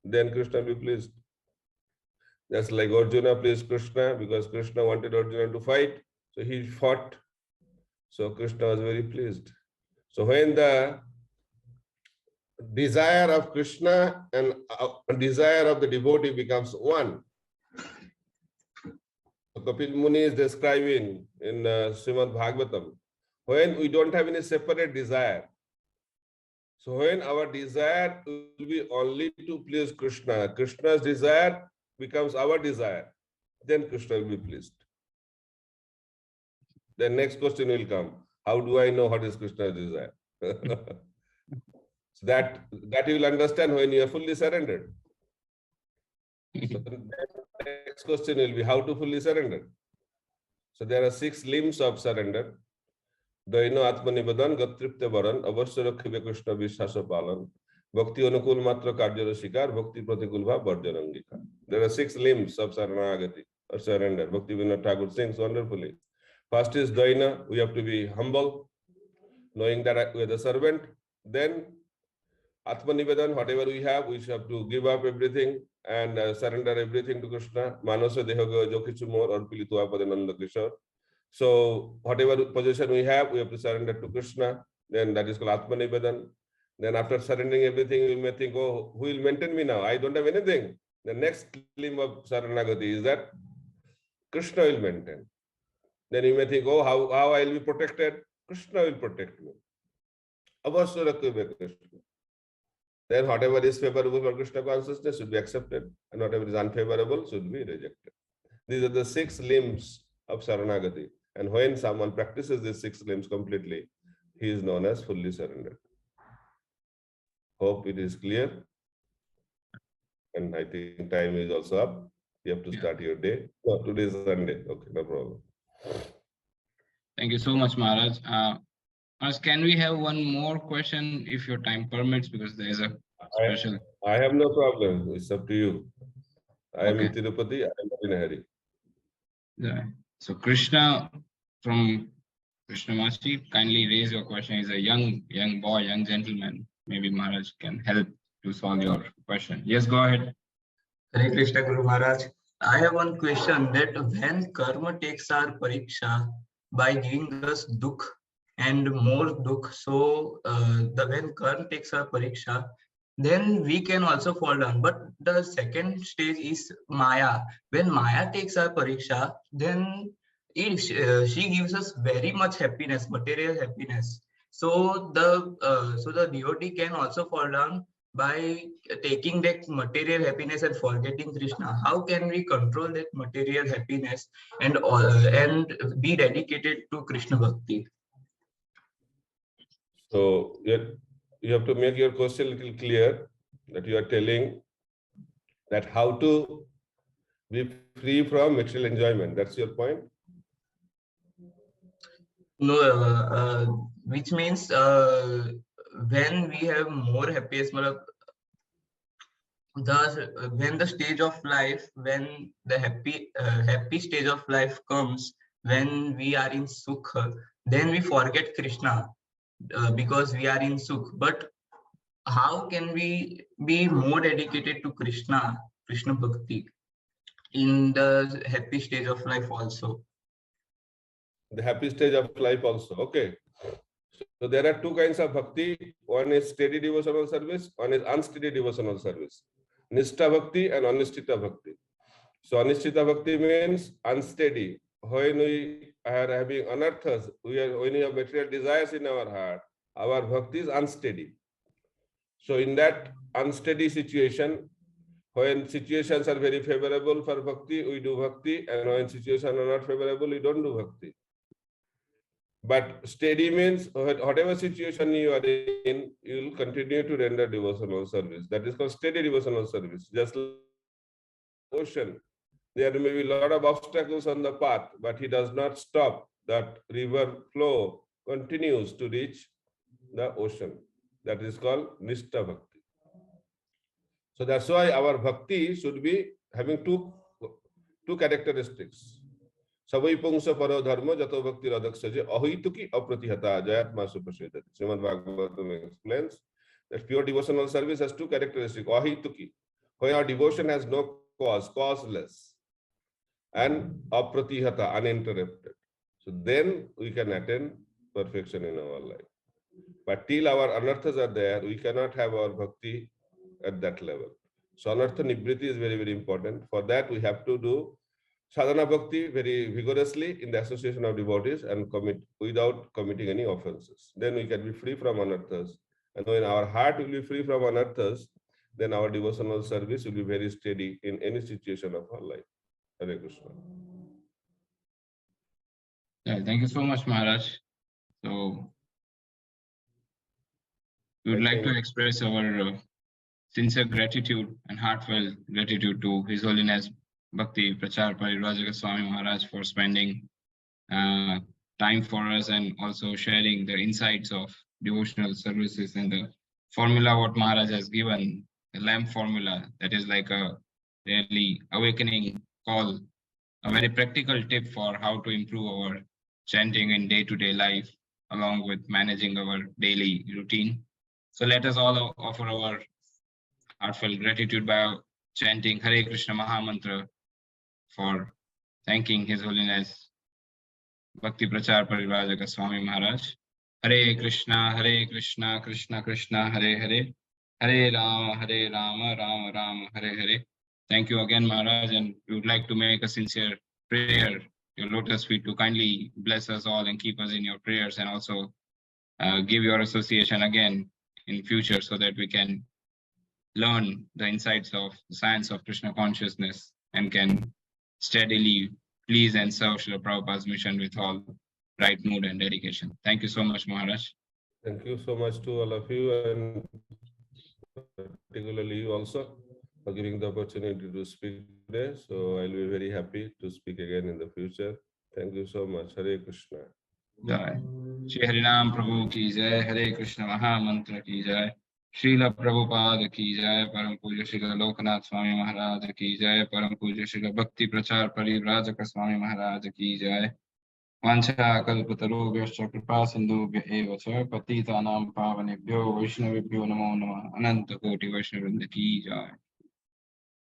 then Krishna will be pleased. That's like Arjuna pleased Krishna because Krishna wanted Arjuna to fight. So he fought. So Krishna was very pleased. So when the desire of Krishna and desire of the devotee becomes one, Kapil Muni is describing in Srimad Bhagavatam, when we don't have any separate desire. So when our desire will be only to please Krishna, Krishna's desire becomes our desire, then Krishna will be pleased. The next question will come, how do I know what is Krishna's desire? So that you will understand when you are fully surrendered. So the next question will be how to fully surrender. So there are 6 limbs of surrender. Daino Atmanibadan, Gatripte Varan, Avasya Rakhibe Krishna Vishasa Palan, Bhakti Anukul Matra Karjara Shikar, Bhakti Pratikulbha Bharjanangika. There are 6 limbs of Saranagati or surrender. Bhakti Vinod Thakur sings wonderfully. First is Daina, we have to be humble, knowing that we are the servant. Then Atma Nivedan, whatever we have to give up everything and surrender everything to Krishna. Manasa Dehoga Jokichumor or Pilitua Padananda Kishore. So whatever possession we have to surrender to Krishna. Then that is called Atma Nivedan. Then after surrendering everything, we may think, oh, who will maintain me now? I don't have anything. The next limb of Saranagati is that Krishna will maintain. Then you may think, oh, how I will be protected? Krishna will protect me. Then whatever is favorable for Krishna consciousness should be accepted, and whatever is unfavorable should be rejected. These are the 6 limbs of Saranagati. And when someone practices these 6 limbs completely, he is known as fully surrendered. Hope it is clear. And I think time is also up. You have to start your day. No, today is Sunday. Okay, no problem. Thank you so much, Maharaj. Can we have one more question if your time permits? Because there is a special. I have no problem. It's up to you. I am in Tirupati. I am not in a hurry. Yeah. So Krishna from Krishnamachi, kindly raise your question. He's a young boy, young gentleman. Maybe Maharaj can help to solve your question. Yes, go ahead. Hare Krishna Guru Maharaj. I have one question that when karma takes our pariksha by giving us dukh and more dukh, so when karma takes our pariksha, then we can also fall down. But the second stage is Maya. When Maya takes our pariksha, then she gives us very much happiness, material happiness. So the devotee can also fall down by taking that material happiness and forgetting Krishna. How can we control that material happiness and be dedicated to Krishna Bhakti? So you have to make your question a little clear, that you are telling that how to be free from material enjoyment. That's your point? No, which means when we have more happiness, when the stage of life, when the happy stage of life comes, when we are in sukha, then we forget Krishna because we are in sukh. But how can we be more dedicated to Krishna Bhakti in the happy stage of life also? The happy stage of life also. Okay. So there are 2 kinds of bhakti. One is steady devotional service, one is unsteady devotional service. Nishtha bhakti and anishtita bhakti. So anishtita bhakti means unsteady. When we are having anarthas, when we have material desires in our heart, our bhakti is unsteady. So in that unsteady situation, when situations are very favorable for bhakti, we do bhakti, and when situations are not favorable, we don't do bhakti. But steady means whatever situation you are in, you will continue to render devotional service. That is called steady devotional service. Just like ocean, there may be a lot of obstacles on the path, but he does not stop. That river flow continues to reach the ocean. That is called Nishtha Bhakti. So that's why our bhakti should be having two characteristics. Savai pungsa paro dharma jato bhakti radaksaje ahituki apratihata jayatma supasedati. Srimad Bhagavatam explains that pure devotional service has 2 characteristics. Ahituki, when our devotion has no cause, causeless, and apratihata, uninterrupted. So then we can attain perfection in our life. But till our anarthas are there, we cannot have our bhakti at that level. So anartha nibriti is very, very important. For that, we have to do sadhana bhakti very vigorously in the association of devotees and commit without committing any offenses. Then we can be free from anarthas. And when our heart will be free from anarthas, then our devotional service will be very steady in any situation of our life. Hare Krishna. Yeah, thank you so much, Maharaj. So we would like to express our sincere gratitude and heartfelt gratitude to His Holiness Bhakti Prachar Parirajaka Swami Maharaj for spending time for us and also sharing the insights of devotional services and the formula what Maharaj has given, the lamp formula, that is like a really awakening call, a very practical tip for how to improve our chanting in day-to-day life, along with managing our daily routine. So let us all offer our heartfelt gratitude by chanting Hare Krishna Mahamantra for thanking His Holiness Bhakti Prachar Parivajaka Swami Maharaj. Hare Krishna, Krishna Krishna, Hare Hare, Hare Rama, Rama Rama, Hare Hare. Thank you again, Maharaj, and we would like to make a sincere prayer, your lotus feet, to kindly bless us all and keep us in your prayers, and also give your association again in future so that we can learn the insights of the science of Krishna consciousness and can steadily please and serve Srila Prabhupada's mission with all right mood and dedication. Thank you so much, Maharaj. Thank you so much to all of you, and particularly you also for giving the opportunity to speak today. So I'll be very happy to speak again in the future. Thank you so much. Hare Krishna. Jai. Shri Harinam Prabhu ki jai, Hare Krishna Maha Mantra ki jai, Srila Prabhupada ki jai, Param Puja Srila Lokanath Swami Maharaj ki jai, Param Puja Srila Bhakti Prachar Parivrajaka Swami Maharaj ki jai. Vancha kalpatarubhyascha kripa sindhubhya eva cha patitanam pavanebhyo vaishnavibhyo namo namah. Ananta koti Vaishnavrinda ki jai.